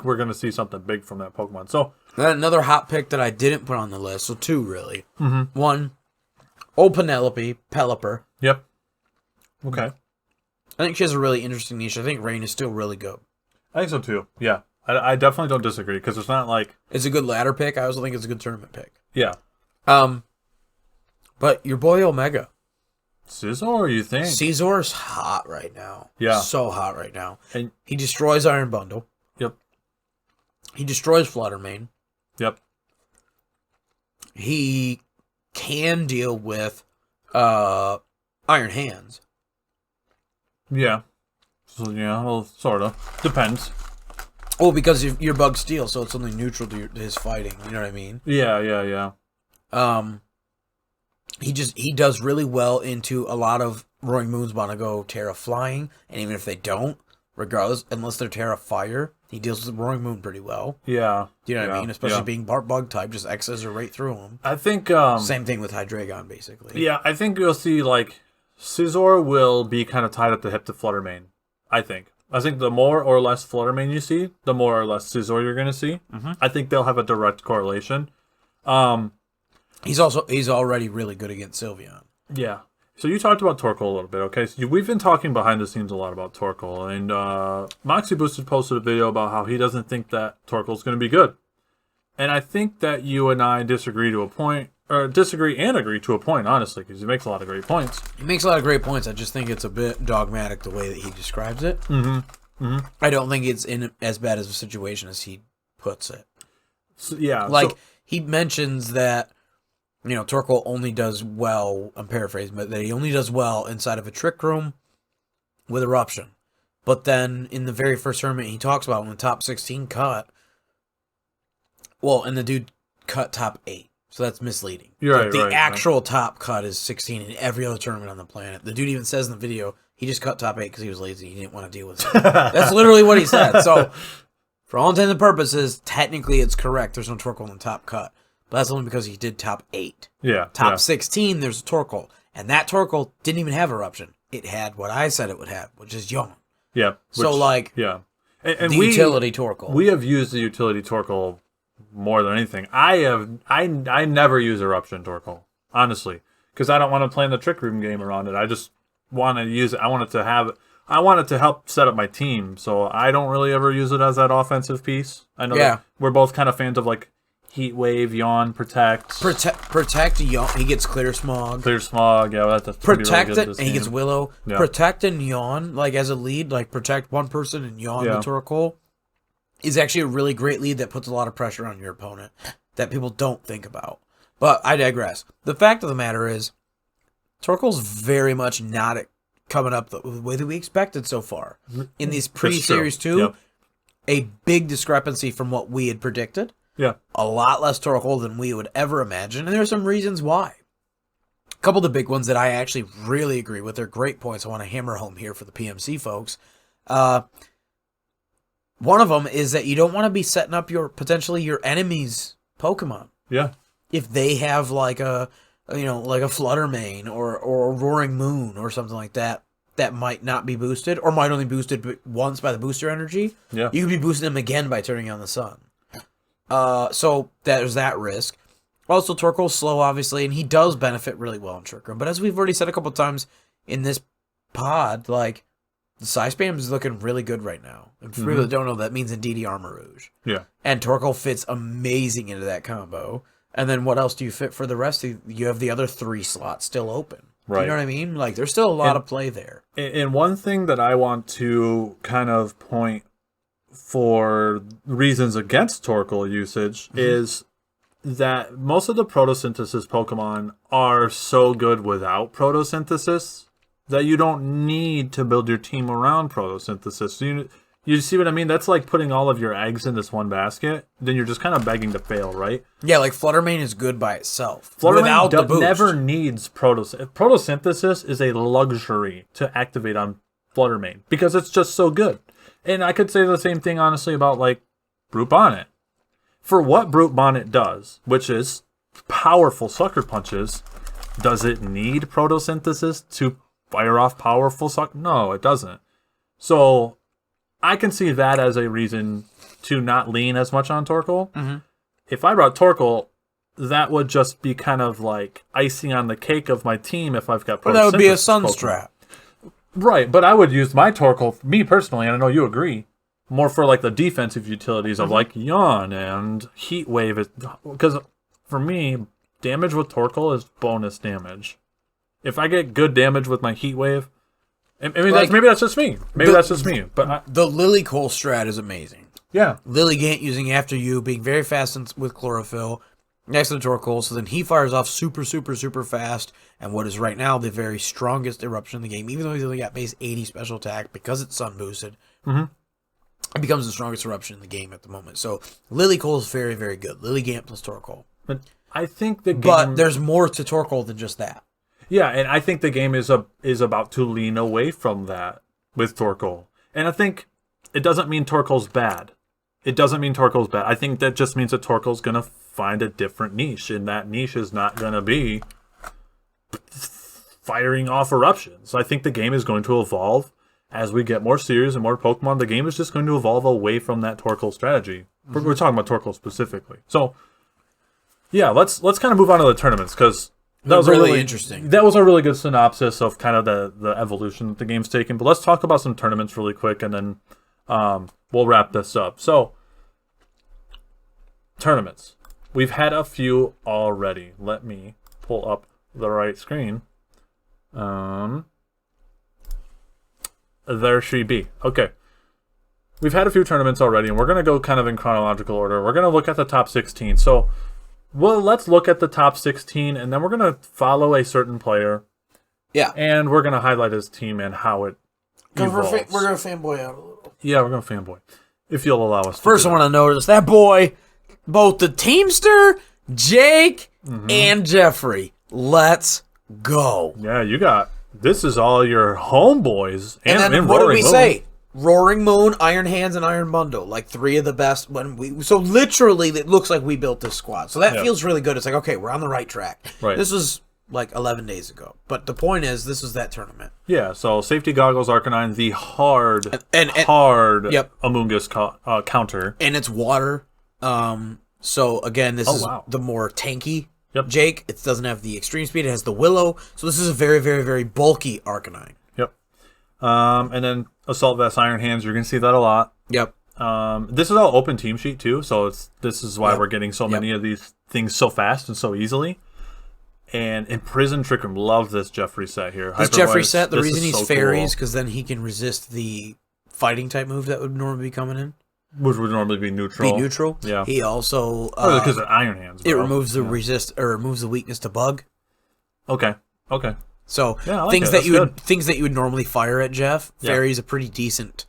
we're going to see something big from that Pokemon. So another hot pick that I didn't put on the list. So two really. Mm-hmm. One, old Penelope, Pelipper. Yep. Okay. I think she has a really interesting niche. I think Rain is still really good. I think so too. Yeah. I definitely don't disagree because it's not like it's a good ladder pick. I also think it's a good tournament pick. Yeah. But your boy Omega. Scizor, you think? Scizor's hot right now. Yeah. So hot right now. And he destroys Iron Bundle. Yep. He destroys Fluttermane. Yep. He can deal with Iron Hands. Yeah. So, yeah, well, sort of. Depends. Oh, because you're Bug Steel, so it's only neutral to his fighting. You know what I mean? Yeah. He does really well into a lot of Roaring Moons want to go Terra Flying, and even if they don't, regardless, unless they're Terra Fire, he deals with Roaring Moon pretty well. Yeah. Do you know what I mean? Especially being Bug type, just X's are right through him. I think same thing with Hydreigon, basically. Yeah, I think you'll see like Scizor will be kind of tied at the hip to Fluttermane. I think the more or less Fluttermane you see, the more or less Scizor you're going to see. Mm-hmm. I think they'll have a direct correlation. He's already really good against Sylveon. Yeah. So you talked about Torkoal a little bit, okay? So we've been talking behind the scenes a lot about Torkoal, and Moxie Boosted posted a video about how he doesn't think that Torkoal's going to be good. And I think that you and I disagree to a point, or disagree and agree to a point, honestly, because he makes a lot of great points. He makes a lot of great points. I just think it's a bit dogmatic the way that he describes it. Mm-hmm. Mm-hmm. I don't think it's in as bad as a situation as he puts it. So, yeah. Like, he mentions that, you know, Torkoal only does well, I'm paraphrasing, but that he only does well inside of a Trick Room with Eruption. But then, in the very first tournament, he talks about when the top 16 cut, well, and the dude cut top 8. So that's misleading. The actual top cut is 16 in every other tournament on the planet. The dude even says in the video, he just cut top 8 because he was lazy. He didn't want to deal with it. That's literally what he said. So, for all intents and purposes, technically it's correct. There's no Torkoal in the top cut. But that's only because he did top 8. Yeah. Top 16, there's a Torkoal. And that Torkoal didn't even have Eruption. It had what I said it would have, which is Yawn. Yeah. Yeah. And the utility Torkoal. We have used the utility Torkoal more than anything. I never use Eruption Torkoal, honestly, because I don't want to play in the Trick Room game around it. I just want to use it. I want it to help set up my team, so I don't really ever use it as that offensive piece. I know that we're both kind of fans of like Heat Wave, Yawn, Protect, Yawn. He gets Clear Smog. Yeah, that's Protect really good it, and he gets Willow. Yeah. Protect and Yawn, like as a lead, like protect one person and Yawn the Torkoal, is actually a really great lead that puts a lot of pressure on your opponent that people don't think about. But I digress. The fact of the matter is, Torkoal's very much not coming up the way that we expected so far. In these pre-Series 2, a big discrepancy from what we had predicted. Yeah. A lot less Torkoal than we would ever imagine, and there are some reasons why. A couple of the big ones that I actually really agree with. They're great points I want to hammer home here for the PMC folks. One of them is that you don't want to be setting up potentially your enemy's Pokemon. Yeah. If they have like a Fluttermane or a Roaring Moon or something like that might not be boosted or might only be boosted once by the booster energy. Yeah. You could be boosting them again by turning on the sun. So there's that risk. Also, Torkoal's slow, obviously, and he does benefit really well in Trick Room. But as we've already said a couple times in this pod, like, the Psy Spam is looking really good right now. And for people that don't know, that means Indeedee Armor Rouge. Yeah. And Torkoal fits amazing into that combo. And then what else do you fit for the rest? You have the other 3 slots still open. Right. You know what I mean? Like, there's still a lot of play there. And one thing that I want to kind of point for reasons against Torkoal usage is that most of the photosynthesis Pokemon are so good without photosynthesis that you don't need to build your team around photosynthesis. You see what I mean? That's like putting all of your eggs in this one basket. Then you're just kind of begging to fail, right? Yeah, like Fluttermane is good by itself. Fluttermane without the boost. never needs photosynthesis. Photosynthesis is a luxury to activate on Fluttermane because it's just so good. And I could say the same thing, honestly, about like Brute Bonnet. For what Brute Bonnet does, which is powerful sucker punches, does it need photosynthesis to fire off powerful sucker? No, it doesn't. So I can see that as a reason to not lean as much on Torkoal. If I brought Torkoal, that would just be kind of like icing on the cake of my team if I've got photosynthesis. Well, that would be a Pokemon. Sunstrap. Right, but I would use my Torkoal, me personally, and I know you agree, more for like the defensive utilities of like Yawn and Heat Wave. Because for me, damage with Torkoal is bonus damage. If I get good damage with my Heat Wave, maybe that's just me. But the Lilycole strat is amazing. Yeah. Lilligant using After You, being very fast with Chlorophyll, next to the Torkoal, so then he fires off super, super, super fast, and what is right now the very strongest eruption in the game, even though he's only got base 80 special attack, because it's sun boosted, it becomes the strongest eruption in the game at the moment. So Lilycole is very, very good. Lilligant plus Torkoal. But I think the game... But there's more to Torkoal than just that. Yeah, and I think the game is about to lean away from that with Torkoal. And I think it doesn't mean Torkoal's bad. I think that just means that Torkoal's going to find a different niche, and that niche is not going to be firing off eruptions. I think the game is going to evolve as we get more series and more Pokemon. The game is just going to evolve away from that Torkoal strategy. We're talking about Torkoal specifically. So, yeah, let's kind of move on to the tournaments, because that was really interesting. That was a really good synopsis of kind of the evolution that the game's taken. But let's talk about some tournaments really quick, and then we'll wrap this up. So, tournaments. We've had a few already. Let me pull up the right screen. There she be. Okay. We've had a few tournaments already, and we're going to go kind of in chronological order. We're going to look at the top 16. So, let's look at the top 16, and then we're going to follow a certain player. Yeah. And we're going to highlight his team and how it evolves. We're going to fanboy out a little. Yeah, we're going to fanboy. If you'll allow us to. First, I want to notice that boy, both the Teamster, Jake, and Jeffrey. Let's go. Yeah, you got... This is all your homeboys. And then what did we say? Roaring Moon, Iron Hands, and Iron Bundle. Like 3 of the best. So literally, it looks like we built this squad. So that feels really good. It's like, okay, we're on the right track. Right. This was like 11 days ago. But the point is, this was that tournament. Yeah, so Safety Goggles, Arcanine, the hard Amoonguss counter. And it's water. So again, this is the more tanky Jake. It doesn't have the extreme speed. It has the Willow. So this is a very, very, very bulky Arcanine. Yep. And then Assault Vest, Iron Hands. You're going to see that a lot. Yep. This is all open team sheet too. So this is why we're getting so many of these things so fast and so easily. And Imprison Trick Room. Love this Jeffrey set here. This Jeffrey set, the reason he's fairies, because then he can resist the fighting type move that would normally be coming in. Which would normally be neutral. Yeah. He also because of Iron Hands. Bro. It removes the removes the weakness to bug. Okay. So like things that you would normally fire at Jeff. Fairy's a pretty decent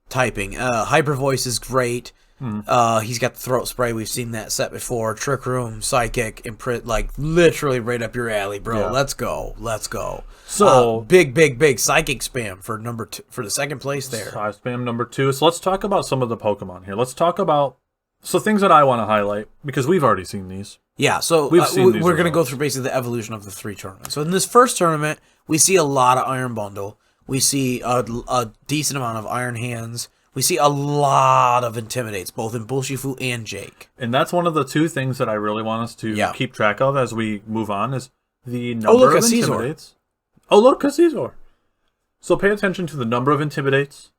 typing. Hyper Voice is great. He's got the Throat Spray. We've seen that set before. Trick Room, Psychic, like literally right up your alley, bro. Yeah. Let's go. So big Psychic spam for number 2 for the second place there. Spam number 2. So let's talk about some of the Pokemon here. Let's talk about things that I want to highlight because we've already seen these. Yeah, so we're going to go through basically the evolution of the 3 tournaments. So in this first tournament, we see a lot of Iron Bundle. We see a decent amount of Iron Hands. We see a lot of Intimidates, both in Bullshifu and Jake. And that's one of the two things that I really want us to keep track of as we move on is the number of Intimidates. Oh, look, a Caesar. So pay attention to the number of Intimidates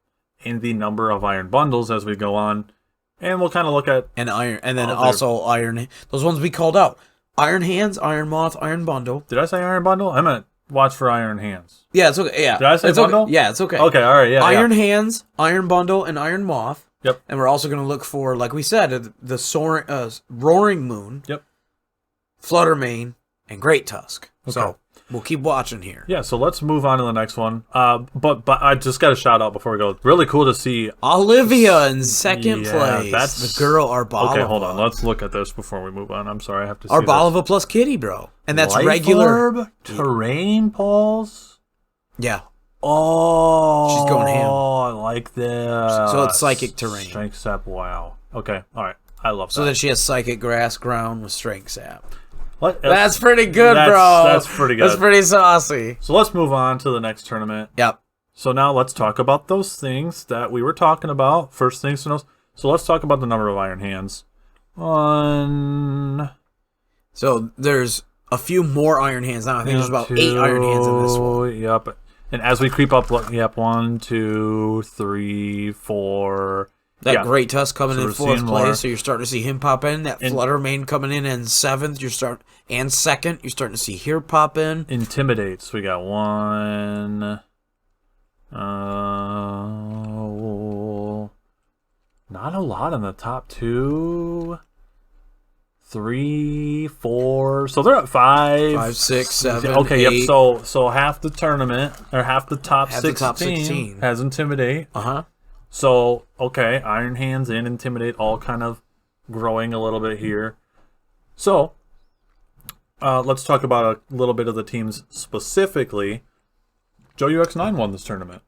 and the number of Iron Bundles as we go on. And we'll kind of look at... And then also Iron... Those ones we called out. Iron Hands, Iron Moth, Iron Bundle. Did I say Iron Bundle? I meant watch for Iron Hands. Yeah, it's okay. Yeah. Did I say it's Bundle? Okay. Yeah, it's okay. Okay, all right, yeah. Iron Hands, Iron Bundle, and Iron Moth. Yep. And we're also going to look for, like we said, the Roaring Moon. Yep. Fluttermane, and Great Tusk. Okay. So we'll keep watching here. Yeah, so let's move on to the next one. But I just got a shout out before we go. Really cool to see Olivia in second place. That's the girl Arbalova. Okay, hold on. Let's look at this before we move on. I'm sorry, I have to see Arbalova plus Kitty, bro. And that's Life regular Orb, terrain pulse. Yeah. Oh, she's going ham. Oh, I like this. So it's psychic terrain. Strength sap. Wow. Okay. All right. I love that. So then she has psychic grass ground with strength sap. That's pretty good, bro. That's pretty good. That's pretty saucy. So let's move on to the next tournament. Yep. So now let's talk about those things that we were talking about. First things to know. So let's talk about the number of Iron Hands. So there's a few more Iron Hands now. I think there's about 8 Iron Hands in this one. Yep. And as we creep up, 1, 2, 3, 4. That Great Tusk coming in 4th place, so you're starting to see him pop in. That Fluttermane coming in 7th, and 2nd, you're starting to see here pop in. Intimidates, we got 1. Not a lot in the top 2. 3, 4. So they're at 5. 5, 6, 7. Okay, 8. Yep. So half the tournament or half the top 16 has Intimidate. So okay, Iron Hands and Intimidate all kind of growing a little bit here. So let's talk about a little bit of the teams specifically. Joe UX9 won this tournament.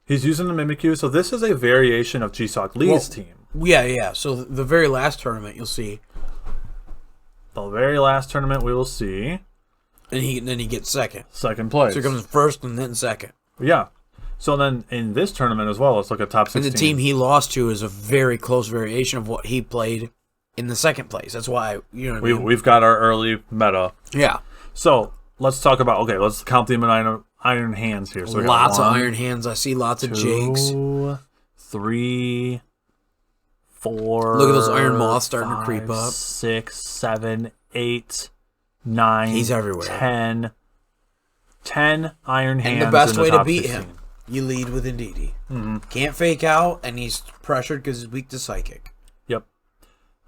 He's using the Mimikyu, so this is a variation of Jisok Lee's team. Yeah. So the very last tournament, you'll see. The very last tournament, we will see. And then he gets 2nd. 2nd place. So he comes 1st and then 2nd. Yeah. So then in this tournament as well, let's look at top 16. And the team he lost to is a very close variation of what he played in the 2nd place. That's why, you know what I mean? We've got our early meta. Yeah. So let's talk about, let's count the Iron Hands here. So lots of Iron Hands. I see lots of Jakes. 3, 4. Look at those Iron Moths starting to creep up. 6, 7, 8, 9. He's everywhere. 10 Iron Hands. And the best way to beat 16. him, you lead with Indeedee. Can't fake out, and he's pressured because he's weak to Psychic. Yep.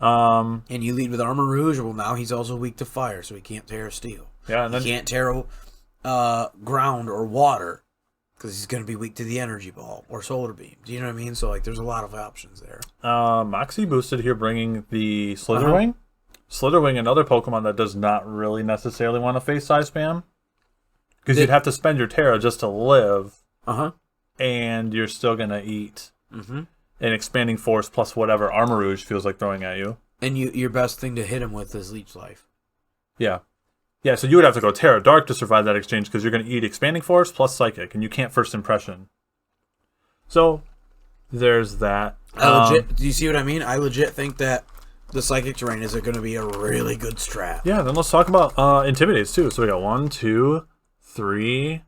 And you lead with Armor Rouge. Well, now he's also weak to fire, so he can't tear steel. Yeah, and then he can't tear ground or water because he's going to be weak to the Energy Ball or Solar Beam. Do you know what I mean? So, there's a lot of options there. Moxie boosted here, bringing the Slitherwing. Slitherwing, another Pokemon that does not really necessarily want to face size spam. Because you'd have to spend your Terra just to live. And you're still going to eat an Expanding Force plus whatever Armor Rouge feels like throwing at you. And your best thing to hit him with is Leech Life. Yeah. Yeah, so you would have to go Terra Dark to survive that exchange because you're going to eat Expanding Force plus Psychic, and you can't First Impression. So, there's that. Do you see what I mean? I legit think that the Psychic terrain is going to be a really good strat. Yeah, then let's talk about Intimidates too. So we got 1, 2, 3...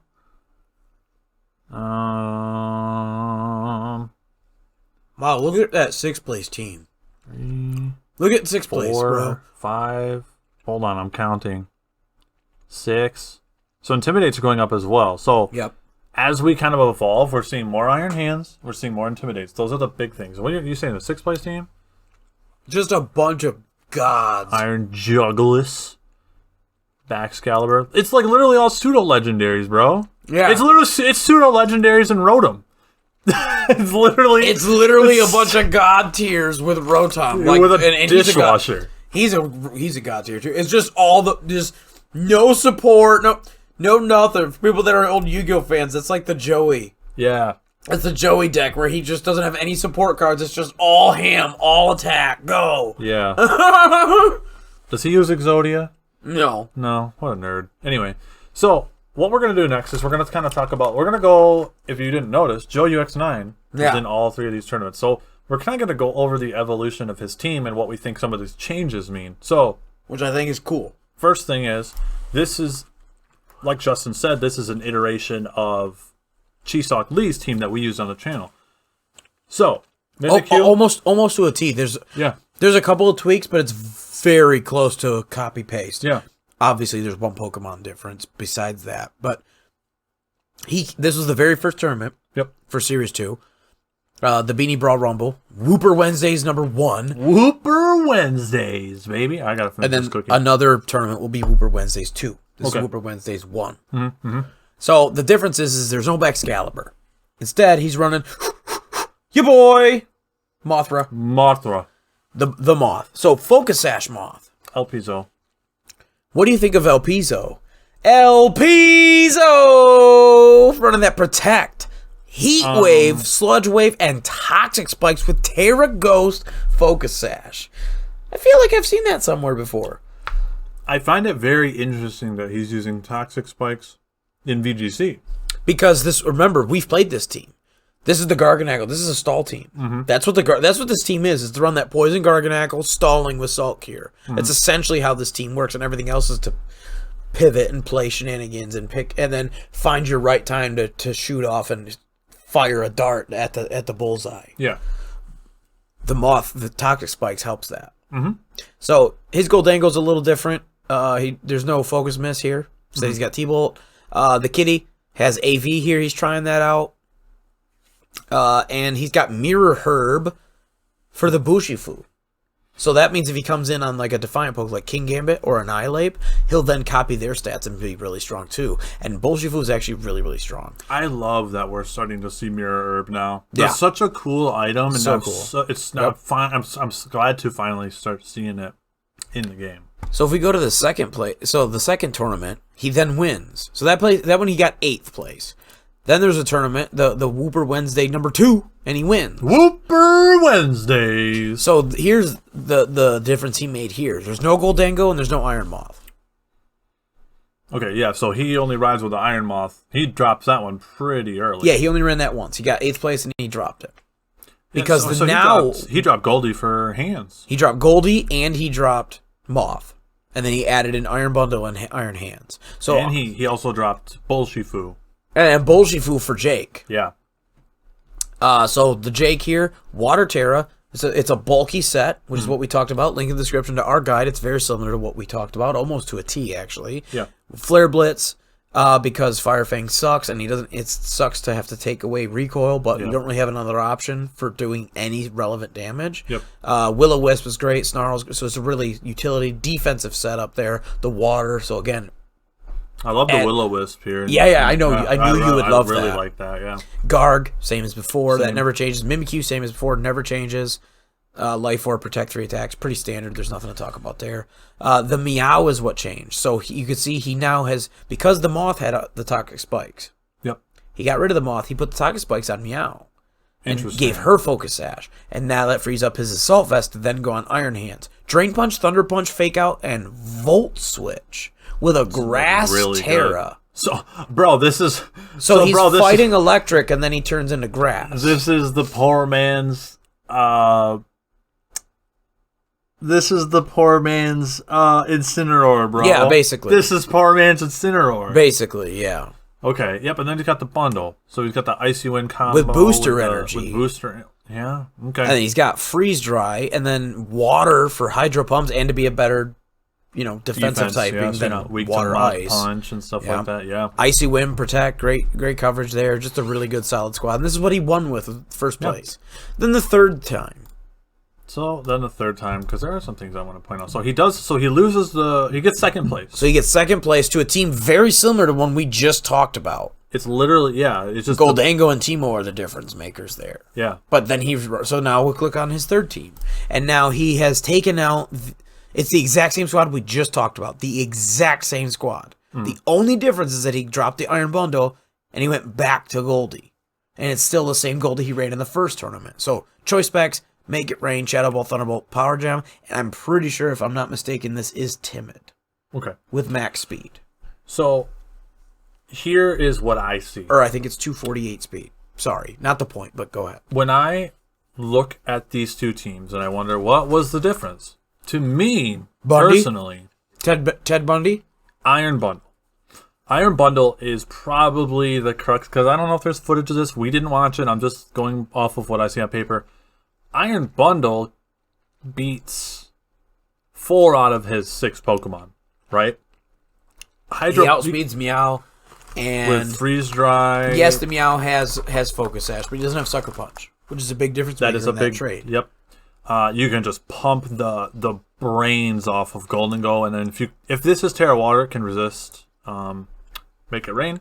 Wow, look at that 6th place team. 3, look at 6th 4, place, bro. 5. Hold on, I'm counting. 6. So Intimidates are going up as well. So as we kind of evolve, we're seeing more Iron Hands. We're seeing more Intimidates. Those are the big things. What are you saying? The 6th place team? Just a bunch of gods. Iron Juggless. Baxcalibur. It's like literally all pseudo legendaries, bro. Yeah. It's pseudo legendaries and Rotom. It's literally a bunch of god tiers with Rotom, with a dishwasher. He's a god tier too. It's just just no support, no nothing. For people that are old Yu-Gi-Oh fans, that's like the Joey. Yeah. It's the Joey deck where he just doesn't have any support cards. It's just all ham, all attack, go. Yeah. Does he use Exodia? No. No. What a nerd. Anyway, so what we're going to do next is we're going to kind of talk about, we're going to go, if you didn't notice, Joe UX9 is in all 3 of these tournaments. So we're kind of going to go over the evolution of his team and what we think some of these changes mean. So, which I think is cool. First thing is, this is, like Justin said, this is an iteration of Chisok Lee's team that we use on the channel. So, almost to a T. There's a couple of tweaks, but it's very close to a copy paste. Yeah. Obviously, there's one Pokemon difference besides that, but this was the very first tournament. Yep. For Series 2. The Beanie Brawl Rumble. Whooper Wednesdays #1. Whooper Wednesdays, baby. I gotta finish this cookie. Another tournament will be Whooper Wednesdays 2. This is Whooper Wednesdays 1. Mm-hmm. So the difference is there's no Excalibur. Instead, he's running your boy Mothra. The Moth. So Focus Sash Moth. El Piso. What do you think of El Piso? El Piso running that Protect. Heat Wave, Sludge Wave, and Toxic Spikes with Terra Ghost Focus Sash. I feel like I've seen that somewhere before. I find it very interesting that he's using Toxic Spikes in VGC. Because remember, we've played this team. This is the Garganackle. This is a stall team. Mm-hmm. That's what this team is to run that Poison Garganackle, stalling with Salt Cure. Mm-hmm. That's essentially how this team works, and everything else is to pivot and play shenanigans and then find your right time to shoot off and fire a dart at the bullseye. Yeah. The Toxic Spikes helps that. Mm-hmm. So his Goldango's a little different. There's no Focus Miss here. So he's got T-Bolt. The Kitty has AV here. He's trying that out. And he's got Mirror Herb for the Bushifu. So that means if he comes in on like a Defiant Poke like King Gambit or Annihilate, he'll then copy their stats and be really strong too. And Bushifu is actually really, really strong. I love that we're starting to see Mirror Herb now. Yeah. It's such a cool item. And so cool. It's not fine. I'm glad to finally start seeing it in the game. So if we go to the second the second tournament, he then wins. So that one he got 8th place. Then there's a tournament, the Whooper Wednesday #2, and he wins. Whooper Wednesdays. So here's the difference he made here. There's no Goldango and there's no Iron Moth. Okay, yeah, so he only rides with the Iron Moth. He drops that one pretty early. Yeah, he only ran that once. He got 8th place and he dropped it. Because he dropped Goldie for hands. He dropped Goldie and he dropped Moth. And then he added an Iron Bundle and Iron Hands. So and he also dropped Bolshifu. And Bolshifu for Jake. Yeah. So the Jake here, Water Terra. It's a bulky set, which is what we talked about. Link in the description to our guide. It's very similar to what we talked about, almost to a T actually. Yeah. Flare Blitz, because Fire Fang sucks, and it sucks to have to take away recoil, but you don't really have another option for doing any relevant damage. Yep. Will-O-Wisp is great. Snarls, so it's a really utility defensive setup there. The water, so again. I love the Will-O-Wisp here. Yeah, I know. I knew you would love that. I really like that, yeah. Garg, same as before. That never changes. Mimikyu, same as before. Never changes. Life Orb, Protect 3 attacks. Pretty standard. There's nothing to talk about there. The Meow is what changed. So you can see he now has, because the Moth had the Toxic Spikes. Yep. He got rid of the Moth. He put the Toxic Spikes on Meow. And Interesting. gave her Focus Sash. And now that frees up his Assault Vest to then go on Iron Hands. Drain Punch, Thunder Punch, Fake Out, and Volt Switch. With a Grass really Terra. So, bro, this is... So he's fighting electric, and then he turns into grass. This is the poor man's... This is the poor man's Incineroar, bro. Yeah, basically. This is poor man's Incineroar. Basically, yeah. Okay, yep, and then he's got the bundle. So he's got the Icy Wind combo. With booster energy. With booster... Yeah, okay. And then he's got Freeze Dry, and then Water for Hydro Pumps, and to be a better... defensive typing than Water Ice. Punch and stuff like that, yeah. Icy Wind, Protect, great coverage there. Just a really good solid squad. And this is what he won with first place. Yep. Then the third time. So then the third time, because there are some things I want to point out. So he gets second place. So he gets second place to a team very similar to one we just talked about. It's literally, it's just... Goldango and Teemo are the difference makers there. Yeah. But then so now we'll click on his third team. And now he has taken out... It's the exact same squad we just talked about. The exact same squad. The only difference is that he dropped the Iron Bundle and he went back to Goldie. And it's still the same Goldie he ran in the first tournament. So, choice specs, Make It Rain, Shadow Ball, Thunderbolt, Power Gem, and I'm pretty sure, if I'm not mistaken, this is Timid. Okay. With max speed. So, here is what I see. Or I think it's 248 speed. Sorry, not the point, but go ahead. When I look at these two teams and I wonder what was the difference, to me, Bundy? personally, Ted Bundy? Iron Bundle. Iron Bundle is probably the crux, because I don't know if there's footage of this. We didn't watch it. I'm just going off of what I see on paper. Iron Bundle beats 4 out of his 6 Pokemon, right? He outspeeds Meow. And with Freeze Dry. Yes, the Meow has Focus Sash, but he doesn't have Sucker Punch, which is a big difference. That is a big trade. Yep. You can just pump the brains off of Golden Go, and then if this is Terra Water, it can resist. Make it rain.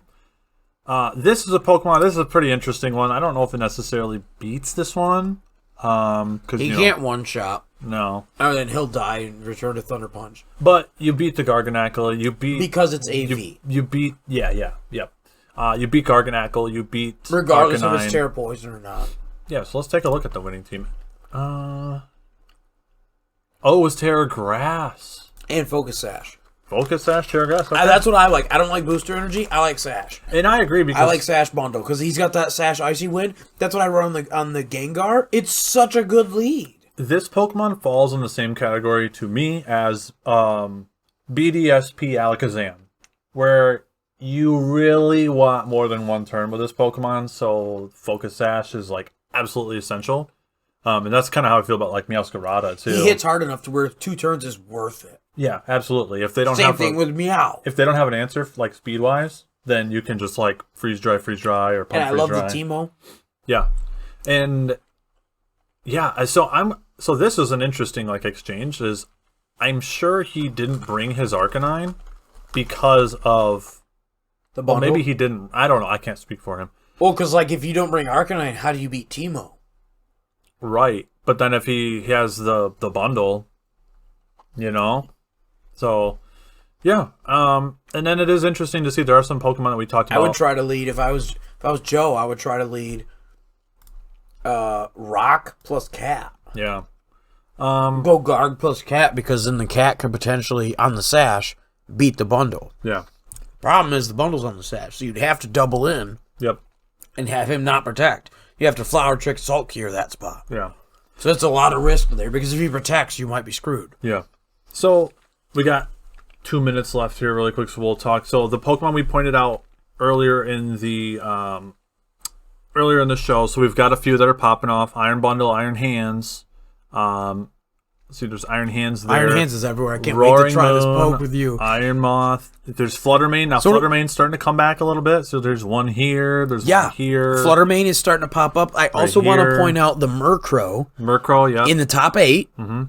This is a Pokemon. This is a pretty interesting one. I don't know if it necessarily beats this one. Because he can't one shot. No. Other than he'll die and return to Thunder Punch. But you beat the Garganacl. You beat because it's AV. You beat yep. You beat Garganacl. You beat regardless Arcanine. If it's Terra Poison or not. Yeah. So let's take a look at the winning team. It was Terra Grass and Focus Sash. Focus Sash, Terra Grass. Okay. That's what I like. I don't like Booster Energy. I like Sash. And I agree because I like Sash Bundle because he's got that Sash Icy Wind. That's what I run on the Gengar. It's such a good lead. This Pokemon falls in the same category to me as BDSP Alakazam, where you really want more than one turn with this Pokemon, so Focus Sash is like absolutely essential. And that's kind of how I feel about like Meowscarada too. He hits hard enough to where 2 turns is worth it. Yeah, absolutely. If they don't Same thing with Meow. If they don't have an answer like speed wise, then you can just like freeze dry, or pump freeze dry. And I love the Teemo. Yeah, and yeah, so this is an interesting like exchange. Is I'm sure he didn't bring his Arcanine because of the bundle. Well, maybe he didn't. I don't know. I can't speak for him. Well, because like if you don't bring Arcanine, how do you beat Teemo? Right, but then if he has the bundle, you know. So, yeah. And then it is interesting to see there are some Pokemon that we talked about. I would try to lead if I was Joe. I would try to lead Rock plus Cat. Yeah. Go Guard plus Cat because then the Cat could potentially on the Sash beat the bundle. Yeah. Problem is the bundle's on the Sash, so you'd have to double in. Yep. And have him not protect. You have to Flower Trick Salt Cure that spot. Yeah. So it's a lot of risk there because if he protects, you might be screwed. Yeah. So we got 2 minutes left here, really quick. So we'll talk. So the Pokemon we pointed out earlier in the show. So we've got a few that are popping off: Iron Bundle, Iron Hands. See, there's Iron Hands there. Iron Hands is everywhere. I can't wait to try this poke with you. Iron Moth. There's Fluttermane. Now, Fluttermane's starting to come back a little bit. So there's one here. There's one here. Fluttermane is starting to pop up. I also want to point out the Murkrow. Yeah. In the top 8. Mm-hmm.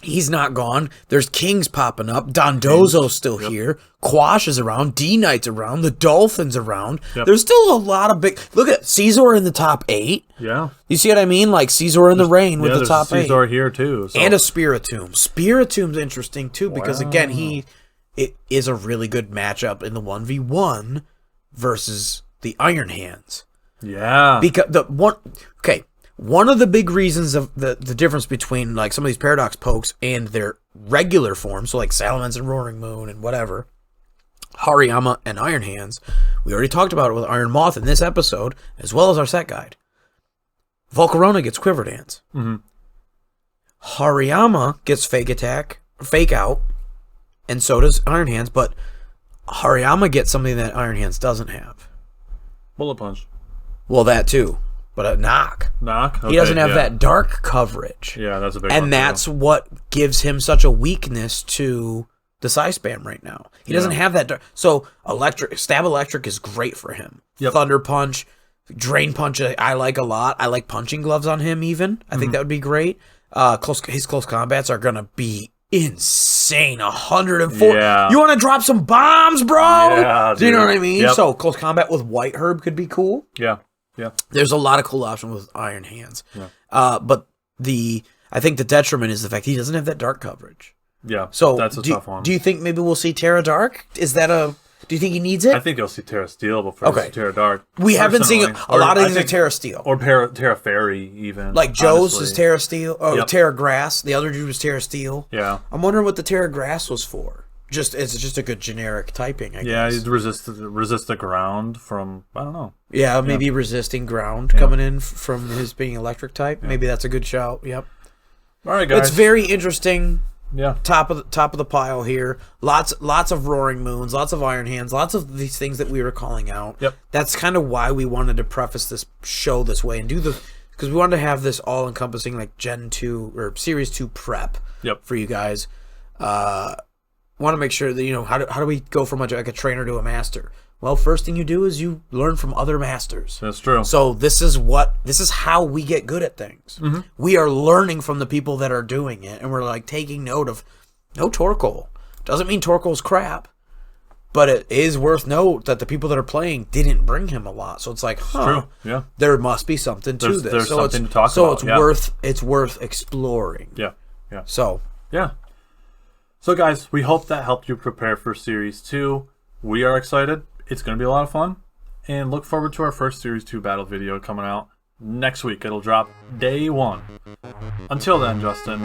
He's not gone. There's Kings popping up. Dondozo's still here. Quash is around. D-Knight's around. The Dolphin's around. Yep. There's still a lot of big... Look at Caesar in the top 8. Yeah. You see what I mean? Like Caesar in the rain with the top 8. Caesar here too. So. And a Spiritomb. Spiritomb's interesting too because, again, it is a really good matchup in the 1v1 versus the Iron Hands. Yeah. Because one of the big reasons of the difference between like some of these Paradox pokes and their regular forms, so like Salamence and Roaring Moon and whatever, Hariyama and Iron Hands, we already talked about it with Iron Moth in this episode, as well as our set guide. Volcarona gets Quiver Dance. Mm-hmm. Hariyama gets Fake Attack, Fake Out, and so does Iron Hands, but Hariyama gets something that Iron Hands doesn't have. Bullet Punch. Well, that too. But a knock. Okay, he doesn't have that dark coverage. Yeah, that's a big one. And that's what gives him such a weakness to the Psy Spam right now. He doesn't have that dark. So Stab Electric is great for him. Yep. Thunder Punch, Drain Punch I like a lot. I like Punching Gloves on him even. I think that would be great. His close combats are going to be insane. 104. Yeah. You want to drop some bombs, bro? Yeah, do you know what I mean? Yep. So close combat with White Herb could be cool. Yeah. Yeah. There's a lot of cool options with Iron Hands. Yeah. But I think the detriment is the fact he doesn't have that dark coverage. Yeah. So that's a tough one. Do you think maybe we'll see Terra Dark? Do you think he needs it? I think you'll see Terra Steel before you see Terra Dark. We have been seeing a lot of these are Terra Steel. Or Terra Fairy even. Like Joe's is Terra Steel. Oh, Terra Grass. The other dude was Terra Steel. Yeah. I'm wondering what the Terra Grass was for. It's just a good generic typing, I Yeah, guess. he'd resist the ground from, I don't know. Yeah, maybe resisting ground coming in from his being electric type. Maybe that's a good shout. Yep. All right, guys. It's very interesting. Yeah. Top of the pile here. Lots of roaring moons, lots of iron hands, lots of these things that we were calling out. Yep. That's kind of why we wanted to preface this show this way and because we wanted to have this all encompassing like Gen 2 or Series 2 prep. Yep. For you guys. Want to make sure that how do we go from like a trainer to a master? Well, first thing you do is you learn from other masters. That's true. So this is how we get good at things. Mm-hmm. We are learning from the people that are doing it, and we're like taking note of no Torkoal. Doesn't mean Torkoal's crap, but it is worth note that the people that are playing didn't bring him a lot. So it's like, True. Yeah. there must be something to this. There's so something to talk so about. it's worth exploring. Yeah. Yeah. So yeah. So guys, we hope that helped you prepare for Series 2. We are excited. It's going to be a lot of fun. And look forward to our first Series 2 battle video coming out next week. It'll drop day 1. Until then, Justin,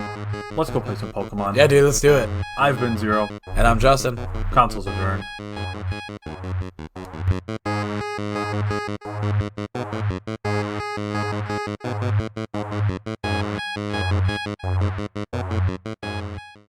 let's go play some Pokemon. yeah, dude, let's do it. I've been Zero. And I'm Justin. Consoles adjourned.